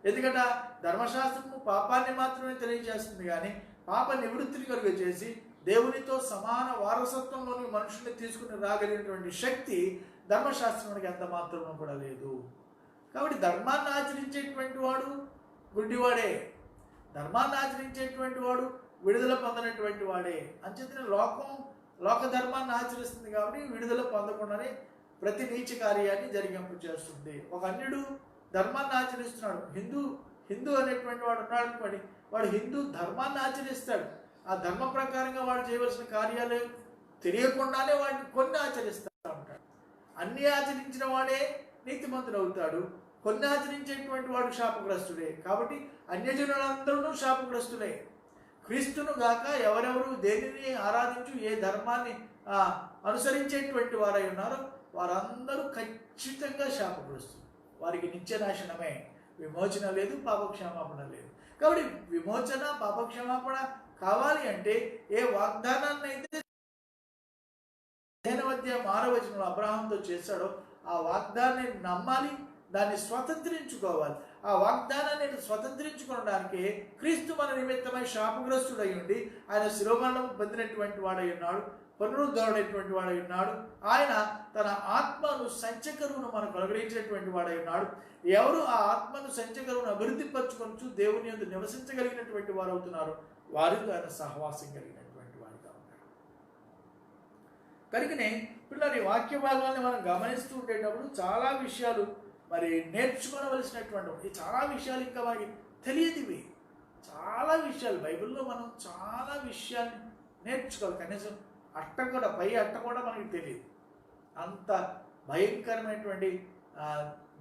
ఎందుకంటే ధర్మశాస్త్రము పాపాన్ని మాత్రమే తెలియజేస్తుంది, కానీ పాప నివృత్తిని కలుగ చేసి దేవునితో సమాన వారసత్వంలోని మనుషుల్ని తీసుకుని రాగలిగినటువంటి శక్తి ధర్మశాస్త్రానికి ఎంత మాత్రమూ కూడా లేదు. కాబట్టి ధర్మాన్ని ఆచరించేటువంటి వాడు గుడ్డివాడే, ధర్మాన్ని ఆచరించేటువంటి వాడు విడుదల పొందనటువంటి వాడే. అంచేతనే లోక ధర్మాన్ని ఆచరిస్తుంది కాబట్టి విడుదల పొందకుండానే ప్రతి నీచ కార్యాన్ని జరిగింపు చేస్తుంది. ఒక అన్యుడు ధర్మాన్ని ఆచరిస్తున్నాడు, హిందూ అనేటువంటి వాడు ఉన్నాడు అనుకోండి, వాడు హిందూ ధర్మాన్ని ఆచరిస్తాడు. ఆ ధర్మ ప్రకారంగా వాడు చేయవలసిన కార్యాలు తెలియకుండానే వాడిని కొన్ని ఆచరిస్తూ ఉంటాడు. అన్ని ఆచరించిన వాడే నీతిమంతుడు అవుతాడు, కొన్ని ఆచరించేటువంటి వాడు శాపగ్రస్తుడే. కాబట్టి అన్యజనులందరూ శాపగ్రస్తులే. క్రీస్తును గాక ఎవరెవరు దేనిని ఆరాధించు ఏ ధర్మాన్ని అనుసరించేటువంటి వారై ఉన్నారో వారందరూ ఖచ్చితంగా శాపగ్రస్తులు. వారికి నిత్యనాశనమే, విమోచన లేదు, పాపక్షమాపణ లేదు. కాబట్టి విమోచన పాపక్షమాపణ కావాలి అంటే ఏ వాగ్దానాన్ని అయితే 15వ అధ్యాయం 6వ వచనంలో అబ్రహాంతో చేశాడో ఆ వాగ్దానాన్ని నమ్మాలి, దాన్ని స్వతంత్రించుకోవాలి. ఆ వాగ్దానాన్ని స్వతంత్రించుకోవడానికి క్రీస్తు మన నిమిత్తమై శాపగ్రస్తుడై ఉండి ఆయన శిరోమరణం పొందినటువంటి వాడై ఉన్నాడు, పునరుద్ధరణైనటువంటి వాడై ఉన్నాడు. ఆయన తన ఆత్మను సంచకరువును మనకు అనుగ్రహించినటువంటి వాడై ఉన్నాడు. ఎవరు ఆ ఆత్మను సంచకరువును అభివృద్ధి పరచుకొనుచు దేవుని యందు నివసించగలిగినటువంటి వారు అవుతున్నారు, వారితో ఆయన సహవాసం కలిగినటువంటి వాడిగా ఉన్నాడు. కనుకనే పిల్లలు ఈ వాక్య భాగాన్ని మనం గమనిస్తూ ఉండేటప్పుడు చాలా విషయాలు మరి నేర్చుకోవలసినటువంటి చాలా విషయాలు ఇంకా మనకి తెలియదు. చాలా విషయాలు బైబిల్లో మనం చాలా విషయాన్ని నేర్చుకోవాలి. కనీసం అట్ట కూడా పై అట్ట కూడా మనకి తెలియదు. అంత భయంకరమైనటువంటి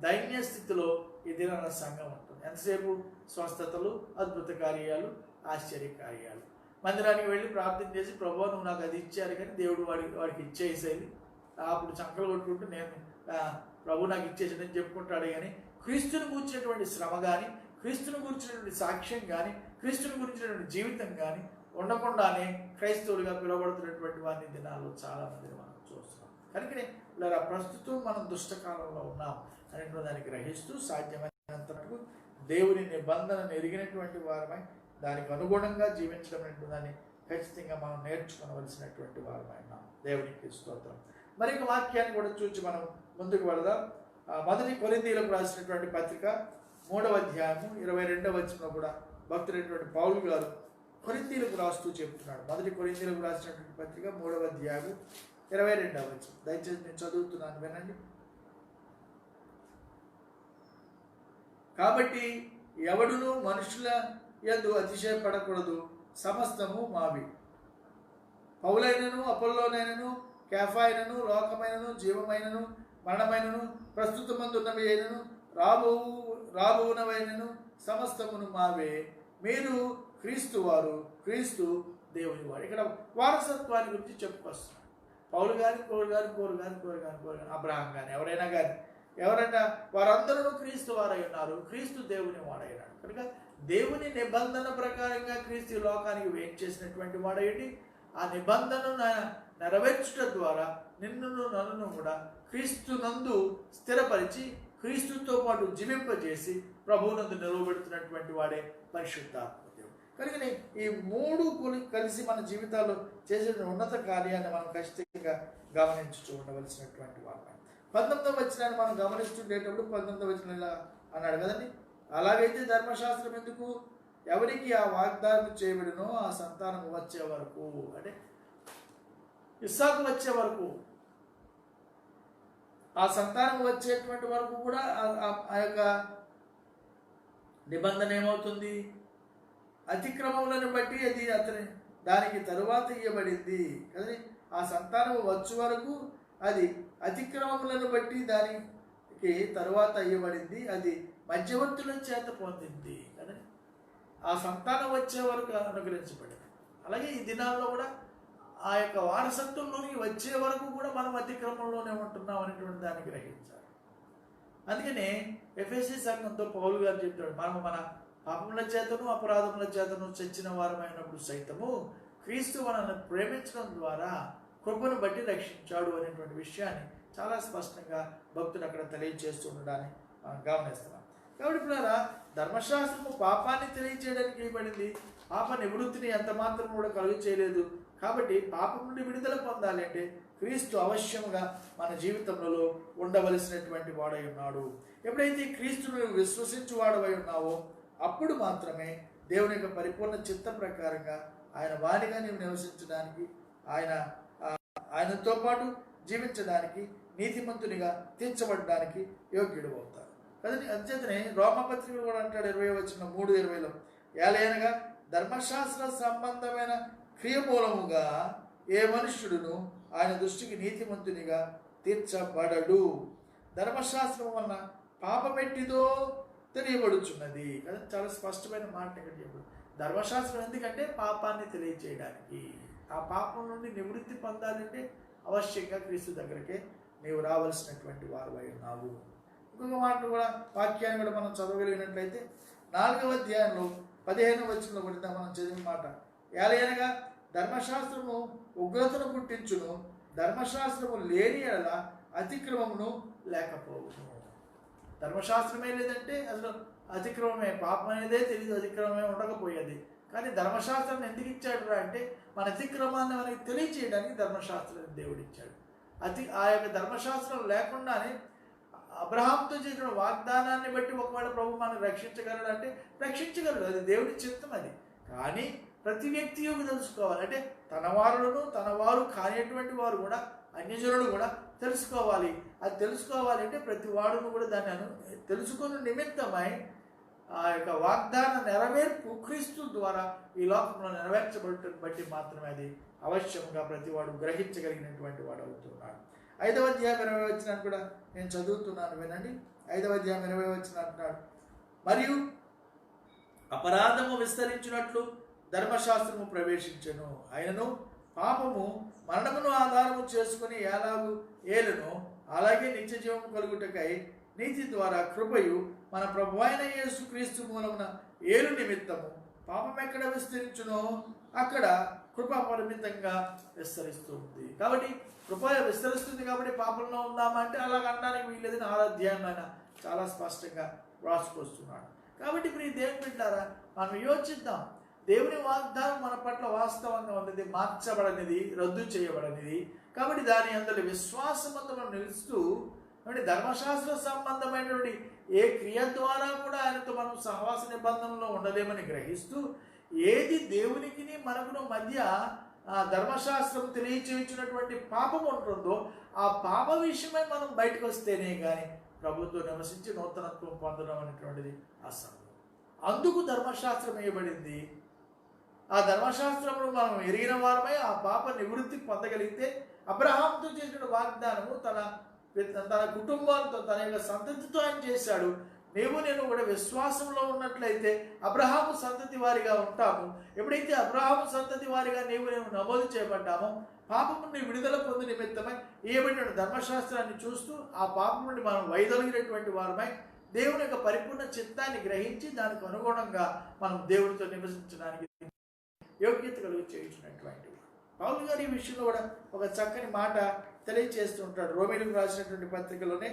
దైన్య స్థితిలో ఈ దినాన సంఘం ఉంటుంది. ఎంతసేపు స్వస్థతలు, అద్భుత కార్యాలు, ఆశ్చర్య కార్యాలు. మందిరానికి వెళ్ళి ప్రార్థన చేసి ప్రభువా నువ్వు నాకు అది ఇచ్చారు కానీ దేవుడు వాడికి ఇచ్చేసేది, అప్పుడు చంకలు కొట్టుకుంటూ నేను ప్రభు నాకు ఇచ్చేసాడని చెప్పుకుంటాడు. కానీ క్రీస్తుని కూర్చున్నటువంటి శ్రమ కానీ, క్రీస్తుని కూర్చున్నటువంటి సాక్ష్యం కానీ, క్రీస్తుని గురించినటువంటి జీవితం కానీ ఉండకుండానే క్రైస్తవులుగా పిలువబడుతున్నటువంటి వారిని దినాల్లో చాలామందిని మనం చూస్తున్నాం. కనుకనే ఇలా ప్రస్తుతం మనం దుష్టకాలంలో ఉన్నాం అనేటువంటి దాన్ని గ్రహిస్తూ సాధ్యమైనంత మటుకు దేవుని నిబంధనను ఎరిగినటువంటి వారమై దానికి అనుగుణంగా జీవించడం అనేటువంటి దాన్ని ఖచ్చితంగా మనం నేర్చుకోవలసినటువంటి వారమై ఉన్నాం. దేవునికి స్తోత్రం. మరి ఒక వాక్యాన్ని కూడా చూసి మనం ముందుకు వెళదాం. మొదటి కొరింథీయులకు రాసినటువంటి పత్రిక 3వ అధ్యాయము 22వ వచనంలో కూడా భక్తుడైనటువంటి పౌలు గారు కొరింథీయులకు రాస్తూ చెప్తున్నాడు. మొదటి కొరింథీయులకు రాసినటువంటి పత్రిక 3వ అధ్యాయము 22వ వచనం. దయచేసి నేను చదువుతున్నాను, వినండి. కాబట్టి ఎవడును మనుషుల యందు అతిశయపడకూడదు, సమస్తము మావి. పౌలైనను, అపోల్లోనైనను, కేఫాయినను, లోకమైనను, జీవమైనను, మరణమైనను, ప్రస్తుతమందున్నవి అయినను, రాబోవునవైనను సమస్తమును మావే. మీరు క్రీస్తు వారు, క్రీస్తు దేవుని వారు. ఇక్కడ వారసత్వాన్ని గురించి చెప్పుకొస్తున్నాడు. పౌలు కానీ అబ్రహాం కానీ ఎవరైనా కానీ ఎవరైనా వారందరూ క్రీస్తు వారై ఉన్నారు, క్రీస్తు దేవుని వాడైనాడు. కనుక దేవుని నిబంధన ప్రకారంగా క్రీస్తు లోకానికి వెయిట్ చేసినటువంటి వాడేంటి, ఆ నిబంధనను నెరవేర్చుట ద్వారా నన్ను కూడా క్రీస్తు నందు స్థిరపరిచి క్రీస్తుతో పాటు జీవింపజేసి ప్రభువునందు నిలవబెడుతున్నటువంటి వాడే పరిశుద్ధాత్మ దేవుడు. కనుకనే ఈ మూడు కలిసి మన జీవితాల్లో చేసిన ఉన్నత కార్యాన్ని మనం ఖచ్చితంగా గమనించుతూ ఉండవలసినటువంటి వాడు. 19వ వచనాన్ని మనం గమనిస్తుండేటప్పుడు 19వ వచనం ఇలా అన్నాడు కదండి, అలాగైతే ధర్మశాస్త్రం ఎందుకు? ఎవరికి ఆ వాగ్దానం చేయబడినో ఆ సంతానం వచ్చే వరకు, అంటే ఇస్సాకు వచ్చే వరకు, ఆ సంతానం వచ్చేటువంటి వరకు కూడా ఆ యొక్క నిబంధన ఏమవుతుంది? అతిక్రమములను బట్టి అది దానికి తరువాత ఇవ్వబడింది కదండి. ఆ సంతానం వచ్చే వరకు అది అతిక్రమములను బట్టి దానికి తరువాత ఇవ్వబడింది, అది మధ్యవర్తుల చేత పొందింది కదండి. ఆ సంతానం వచ్చే వరకు అనుగ్రహించబడింది. అలాగే ఈ దినాల్లో కూడా ఆ యొక్క వారసత్వంలోకి వచ్చే వరకు కూడా మనం అతిక్రమంలోనే ఉంటున్నాం అనేటువంటి దాన్ని గ్రహించాలి. అందుకనే ఎఫెసీ సంఘంతో పౌలు గారు చెప్తాడు, మనము మన పాపముల చేతను అపరాధముల చేతను చచ్చిన వారమైనప్పుడు సైతము క్రీస్తు మనల్ని ప్రేమించడం ద్వారా కృపను బట్టి రక్షించాడు అనేటువంటి విషయాన్ని చాలా స్పష్టంగా భక్తుడు అక్కడ తెలియజేస్తూ ఉండడాన్ని మనం గమనిస్తున్నాం. కాబట్టి ఇప్పుడు ధర్మశాస్త్రము పాపాన్ని తెలియచేయడానికి ఇవ్వబడింది, పాప నివృత్తిని ఎంత మాత్రం కూడా కలుగు చేయలేదు. కాబట్టి పాపం నుండి విడుదల పొందాలి అంటే క్రీస్తు అవశ్యముగా మన జీవితంలో ఉండవలసినటువంటి వాడై ఉన్నాడు. ఎప్పుడైతే క్రీస్తును విశ్వసించు వాడవై ఉన్నావో అప్పుడు మాత్రమే దేవుని యొక్క పరిపూర్ణ చిత్త ప్రకారంగా ఆయన వాడిగా నీవు నివసించడానికి, ఆయనతో పాటు జీవించడానికి, నీతిమంతునిగా తీర్చబడడానికి యోగ్యుడు అవుతారు కదండి. అంచేతనే రోమపత్రికలు కూడా అంటాడు 20వ వచనం 3:20లో, ఏలయనగా ధర్మశాస్త్ర సంబంధమైన క్రియ మూలముగా ఏ మనుష్యుడును ఆయన దృష్టికి నీతిమంతునిగా తీర్చబడడు. ధర్మశాస్త్రం వలన పాపమెట్టిదో తెలియబడుచున్నది కదా, చాలా స్పష్టమైన మాట ఇక్కడ చెప్పాడు. ధర్మశాస్త్రం ఎందుకంటే పాపాన్ని తెలియచేయడానికి, ఆ పాపం నుండి నివృత్తి పొందాలంటే అవశ్యంగా క్రీస్తు దగ్గరికే నీవు రావాల్సినటువంటి వారు అయి ఉన్నావు. ఇంకొక మాట కూడా వాక్యాన్ని కూడా మనం చదవగలిగినట్లయితే 4వ అధ్యాయంలో 15వ వచనంలో కూడా మనం చదివిన మాట, ఏలయనగా ధర్మశాస్త్రము ఉగ్రతను పుట్టించును, ధర్మశాస్త్రము లేని ఎడల అతిక్రమమును లేకపోవును. ధర్మశాస్త్రమే లేదంటే అసలు అతిక్రమమే, పాపం అనేదే తెలియదు, అతిక్రమమే ఉండకపోయేది. కానీ ధర్మశాస్త్రాన్ని ఎందుకు ఇచ్చాడు అంటే మన అతిక్రమాన్ని మనకి తెలియచేయడానికి ధర్మశాస్త్రాన్ని దేవుడు ఇచ్చాడు. ఆ యొక్క ధర్మశాస్త్రం లేకుండానే అబ్రహాంతో చేసిన వాగ్దానాన్ని బట్టి ఒకవేళ ప్రభు మనకు రక్షించగలడు అంటే రక్షించగలడు, అది దేవుడి చిత్తం. అది కానీ ప్రతి వ్యక్తి తెలుసుకోవాలి, అంటే తన వారు కానిటువంటి వారు కూడా, అన్యజనులు కూడా తెలుసుకోవాలి. అది తెలుసుకోవాలి అంటే ప్రతి వాడును కూడా దాన్ని తెలుసుకున్న నిమిత్తమై ఆ యొక్క వాగ్దాన నెరవేర్పు క్రీస్తు ద్వారా ఈ లోకంలో నెరవేర్చబడటం బట్టి మాత్రమే అది అవశ్యంగా ప్రతివాడు గ్రహించగలిగినటువంటి వాడు అవుతున్నాడు. 5వ అధ్యాయం 20వ వచనాన్ని కూడా నేను చదువుతున్నాను, వినండి. 5వ అధ్యాయం 20వ వచనం అంటున్నాడు, మరియు అపరాధము విస్తరించినట్లు ధర్మశాస్త్రము ప్రవేశించెను, అయినను పాపము మరణమును ఆధారము చేసుకుని ఎలాగూ ఏలును, అలాగే నిత్య జీవము కలుగుటకై నీతి ద్వారా కృపయు మన ప్రభు అయిన యేసు క్రీస్తు మూలమున ఏలు నిమిత్తము పాపం ఎక్కడ విస్తరించునో అక్కడ కృప పరిమితంగా విస్తరిస్తుంది. కాబట్టి కృప విస్తరిస్తుంది కాబట్టి పాపంలో ఉందామంటే అలాగ అనడానికి వీలేదని 6వ అధ్యాయం ఆయన చాలా స్పష్టంగా రాసుకొస్తున్నాడు. కాబట్టి ఇప్పుడు ఈ దేవుని బిడ్డలారా, మనం యోచిద్దాం. దేవుని వాగ్దానం మన పట్ల వాస్తవంగా ఉన్నది, మార్చబడనిది, రద్దు చేయబడనిది. కాబట్టి దాని అందరి విశ్వాసమందు మనం నిలుస్తూ ధర్మశాస్త్ర సంబంధమైనటువంటి ఏ క్రియ ద్వారా కూడా ఆయనతో మనం సహవాస నిబంధనలో ఉండలేమని గ్రహిస్తూ, ఏది దేవునికి మనకును మధ్య ధర్మశాస్త్రం తెలియచేయించినటువంటి పాపం ఉంటుందో ఆ పాప విషయమై మనం బయటకు వస్తేనే కానీ ప్రభుత్వం నివసించి నూతనత్వం పొందడం అనేటువంటిది అసంభవం. అందుకు ధర్మశాస్త్రం వేయబడింది. ఆ ధర్మశాస్త్రమును మనం ఎరిగిన వారమై ఆ పాప నివృత్తి పొందగలిగితే అబ్రహాముతో చేసిన వాగ్దానము తన కుటుంబాలతో, తన యొక్క సంతతితో ఆయన చేశాడు. నేను కూడా విశ్వాసంలో ఉన్నట్లయితే అబ్రహాము సంతతి వారిగా ఉంటాము. ఎప్పుడైతే అబ్రహాము సంతతి వారిగా నేను నమోదు చేయబడ్డామో పాపం నుండి విడుదల పొంది నిమిత్తమై ఏబడిన ధర్మశాస్త్రాన్ని చూస్తూ ఆ పాపం నుండి మనం వైదొలిగినటువంటి వారమై దేవుని యొక్క పరిపూర్ణ చిత్తాన్ని గ్రహించి దానికి అనుగుణంగా మనం దేవుడితో నివసించడానికి యోగ్యత కలిగి చేయించినటువంటి పౌలు గారు ఈ విషయంలో కూడా ఒక చక్కని మాట తెలియజేస్తుంటాడు. రోమీయులకు రాసినటువంటి పత్రికలోనే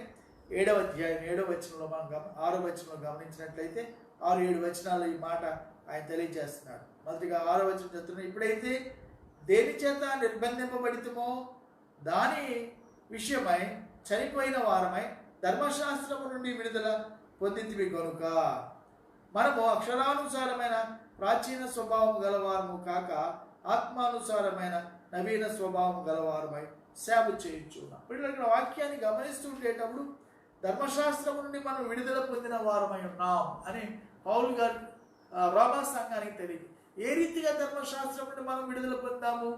7వ అధ్యాయం 7వ వచనంలో మనం 6వ వచనంలో గమనించినట్లయితే 6-7 వచనాల్లో ఈ మాట ఆయన తెలియజేస్తున్నాడు. మొదటిగా 6వ వచనం చెప్తున్నాడు, ఇప్పుడైతే దేని చేత నిర్బంధింపబడితమో దాని విషయమై చనిపోయిన వారమై ధర్మశాస్త్రము నుండి విడుదల పొందితివి కనుక మనము అక్షరానుసారమైన ప్రాచీన స్వభావం గలవారము కాక ఆత్మానుసారమైన నవీన స్వభావం గలవారమై సేవ చేయించున్నాం. ఇప్పుడు ఇక్కడ వాక్యాన్ని గమనిస్తూ ఉండేటప్పుడు ధర్మశాస్త్రం నుండి మనం విడుదల పొందిన వారమై ఉన్నాం అని పౌలు గారు రోమా సంఘానికి తెలియదు. ఏ రీతిగా ధర్మశాస్త్రం నుండి మనం విడుదల పొందాము,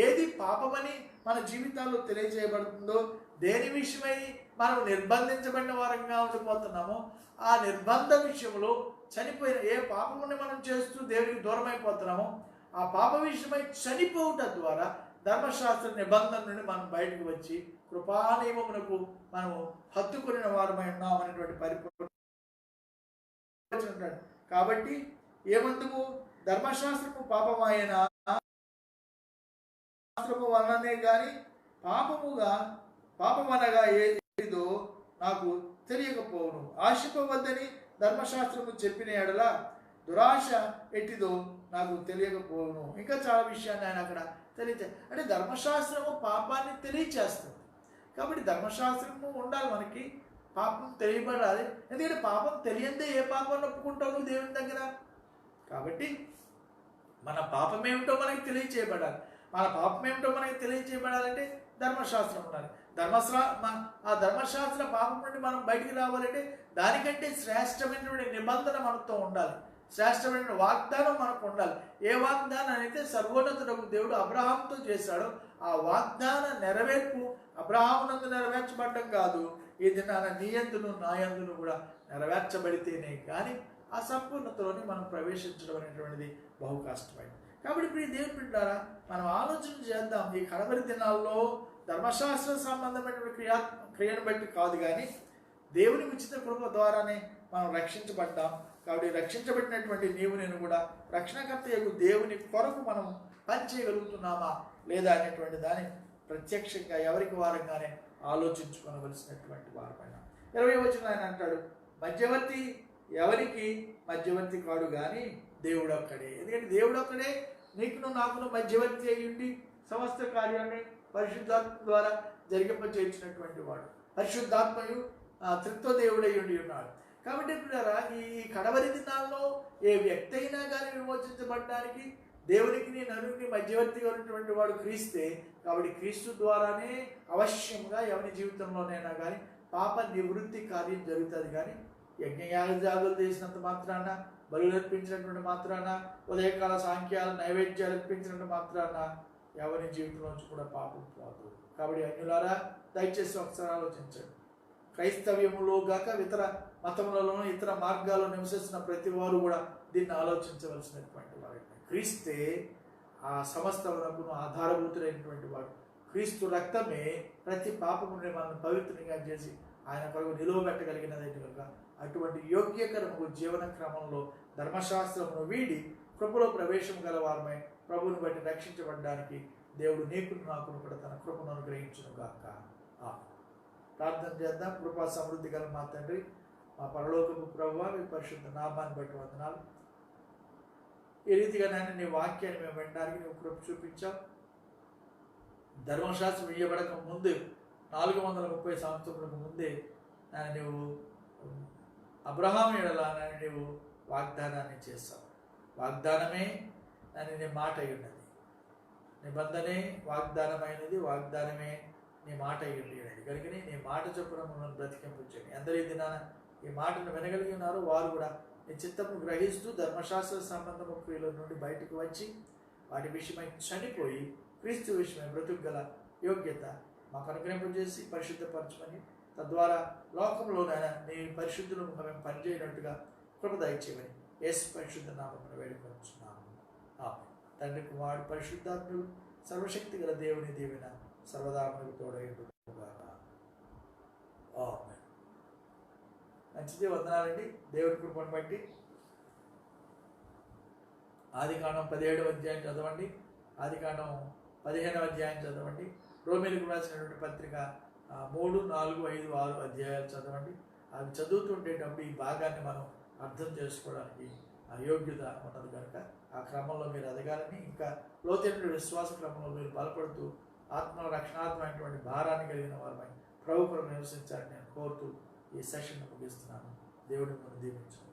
ఏది పాపమని మన జీవితాల్లో తెలియజేయబడుతుందో, దేని విషయమై మనం నిర్బంధించబడిన వారంగా ఉండిపోతున్నామో ఆ నిర్బంధ విషయంలో చనిపోయిన ఏ పాపముని మనం చేస్తూ దేవునికి దూరం అయిపోతున్నామో ఆ పాప విషయమై చనిపోవటం ద్వారా ధర్మశాస్త్ర నిబంధన నుండి మనం బయటకు వచ్చి కృపానియమమునకు మనము హత్తుకుని వారమై ఉన్నామనేటువంటి పరిపూర్ణ. కాబట్టి ఏమందుకు ధర్మశాస్త్రము పాపమాయన శాస్త్రము వలనే కానీ పాపమనగా ఏదో నాకు తెలియకపోవును. ఆశిపవద్దని ధర్మశాస్త్రము చెప్పిన ఎడల దురాశ ఎట్టిదో నాకు తెలియకపోవును. ఇంకా చాలా విషయాన్ని ఆయన అక్కడ అంటే ధర్మశాస్త్రము పాపాన్ని తెలియచేస్తుంది. కాబట్టి ధర్మశాస్త్రము ఉండాలి, మనకి పాపం తెలియబడాలి. ఎందుకంటే పాపం తెలియందే ఏ పాపాన్ని ఒప్పుకుంటావు నువ్వు దేవుని దగ్గర. కాబట్టి మన పాపం ఏమిటో మనకి తెలియచేయబడాలి. మన పాపం ఏమిటో మనకి తెలియచేయబడాలంటే ధర్మశాస్త్రం ఉండాలి. ఆ ధర్మశాస్త్ర పాపం నుండి మనం బయటికి రావాలంటే దానికంటే శ్రేష్టమైనటువంటి నిబంధన మనతో ఉండాలి, శ్రేష్టమైన వాగ్దానం మనకు ఉండాలి. ఏ వాగ్దానం అయితే సర్వోన్నతుడకు దేవుడు అబ్రహాముతో చేశాడో ఆ వాగ్దాన నెరవేర్పు అబ్రహామునందు నెరవేర్చబడటం కాదు, ఈ దినాన నీ యందును నా యందును కూడా నెరవేర్చబడితేనే కానీ ఆ సంపూర్ణతలోని మనం ప్రవేశించడం అనేటువంటిది బహు కష్టమైంది. కాబట్టి ఇప్పుడు దేవుని బిడ్డలారా, మనం ఆలోచన చేద్దాం. ఈ కడవరి దినాల్లో ధర్మశాస్త్ర సంబంధమైనటువంటి క్రియను బట్టి కాదు, కానీ దేవుని ఉచిత కృప ద్వారానే మనం రక్షించబడ్డాం. కాబట్టి రక్షించబడినటువంటి నీవు నేను కూడా రక్షణకర్త యొక్క దేవుని కొరకు మనం పనిచేయగలుగుతున్నామా లేదా అనేటువంటి దాన్ని ప్రత్యక్షంగా ఎవరికి వారంగానే ఆలోచించుకోవలసినటువంటి వారమైన. 20వ వచనం ఆయన అంటాడు, మధ్యవర్తి ఎవరికి మధ్యవర్తి కాడు కానీ దేవుడు ఒక్కడే. ఎందుకంటే దేవుడు ఒక్కడే నీకును నాకును మధ్యవర్తి అయ్యుండి సమస్త కార్యాన్ని పరిశుద్ధాత్మ ద్వారా జరిగింపచేయించినటువంటి వాడు. పరిశుద్ధాత్మయు త్రిత్వ దేవుడై ఉండి ఉన్నాడు. కాబట్టి ఈ కడవరి దినాల్లో ఏ వ్యక్తి అయినా కానీ విమోచించబడడానికి దేవునికి నరునికి మధ్యవర్తిగా ఉన్నటువంటి వాడు క్రీస్తే. కాబట్టి క్రీస్తు ద్వారానే అవశ్యంగా ఎవరి జీవితంలోనైనా కానీ పాప నివృత్తి కార్యం జరుగుతుంది. కానీ యజ్ఞయాగాదులు చేసినంత మాత్రాన, బలులు అర్పించినటువంటి మాత్రాన, ఉదయకాల సాంఖ్యాలు నైవేద్యాలు అర్పించినంత మాత్రాన ఎవరి జీవితంలోంచి కూడా పాపం పోదు. కాబట్టి అన్యులారా, దయచేసి ఒకసారి ఆలోచించండి. క్రైస్తవ్యములో గాక ఇతర మతములలోనూ ఇతర మార్గాల్లో నివసిస్తున్న ప్రతి వారు కూడా దీన్ని ఆలోచించవలసినటువంటి వారు. క్రీస్తే ఆ సమస్తమునకును ఆధారభూతులైనటువంటి వాడు. క్రీస్తు రక్తమే ప్రతి పాపముని మనల్ని పవిత్రంగా చేసి ఆయన కొరకు నిలువబెట్టగలిగినది కనుక అటువంటి యోగ్యకరము జీవన క్రమంలో ధర్మశాస్త్రమును వీడి కృపలో ప్రవేశం గలవారమై ప్రభువుని బట్టి రక్షించబడడానికి దేవుడు నీకును నాకును కూడా తన కృపను అనుగ్రహించును గాక. ప్రార్థన చేద్దాం. కృపా సమృద్ధి గల మా తండ్రి, మా పరలోకపు ప్రభువా, మీ పరిశుద్ధ నామాన్ని బట్టి వందనాలు. ఈ రీతిగా నేను నీ వాక్యాన్ని మేము వినడానికి నువ్వు కృప చూపించావు. ధర్మశాస్త్రం ఇయ్యబడక ముందు 430 సంవత్సరములకు ముందే నువ్వు అబ్రహాము ఎడల నువ్వు వాగ్దానాన్ని చేస్తావు. వాగ్దానమే నీ మాట అయి ఉన్నది. నిబంధనే వాగ్దానమైనది, వాగ్దానమే నీ మాట అయి ఉన్నది. కనుకని నీ మాట చొప్పున మమ్మల్ని బ్రతికింపచేయండి. ఎందరి దినాన ఈ మాటను వినగలిగి ఉన్నారో వారు కూడా నీ చిత్తము గ్రహిస్తూ ధర్మశాస్త్ర సంబంధము క్రియల నుండి బయటకు వచ్చి వాటి విషయమై చనిపోయి క్రీస్తు విషయమై బ్రతుకు గల యోగ్యత మాకు అనుగ్రహింపజేసి పరిశుద్ధపరచమని, తద్వారా లోకంలోనైనా నీ పరిశుద్ధులను మేము పనిచేయనట్టుగా కృప దయచేయమని యేసు పరిశుద్ధ నామమున వేడుకొంచున్నాము. ఆమేన్. తండ్రి, కుమారుడు, పరిశుద్ధాత్ముడు, సర్వశక్తి గల దేవుని దీవెన సర్వదా మనకు తోడై ఉండుగాక. ఆమేన్. మంచిది. వందనాలండి. దేవుని కృపను బట్టి ఆదికాండం 17వ అధ్యాయం చదవండి, ఆదికాండం 15వ అధ్యాయం చదవండి, రోమీయులకు రాసినటువంటి పత్రిక 3, 4, 5, 6 అధ్యాయాలు చదవండి. అవి చదువుతుండేటప్పుడు ఈ భాగాన్ని మనం అర్థం చేసుకోవడానికి యోగ్యత ఉన్నది కనుక ఆ క్రమంలో మీరు ఎదగాలని, ఇంకా లోతైన విశ్వాస క్రమంలో మీరు బలపడుతూ ఆత్మ రక్షణాత్మకమైనటువంటి భారాన్ని కలిగిన వారమై ప్రభు కొరకు నివసించాలని నేను కోరుతూ ఈ సెషన్ ముగిస్తున్నాను. దేవుడిని మనం దీవించాలి.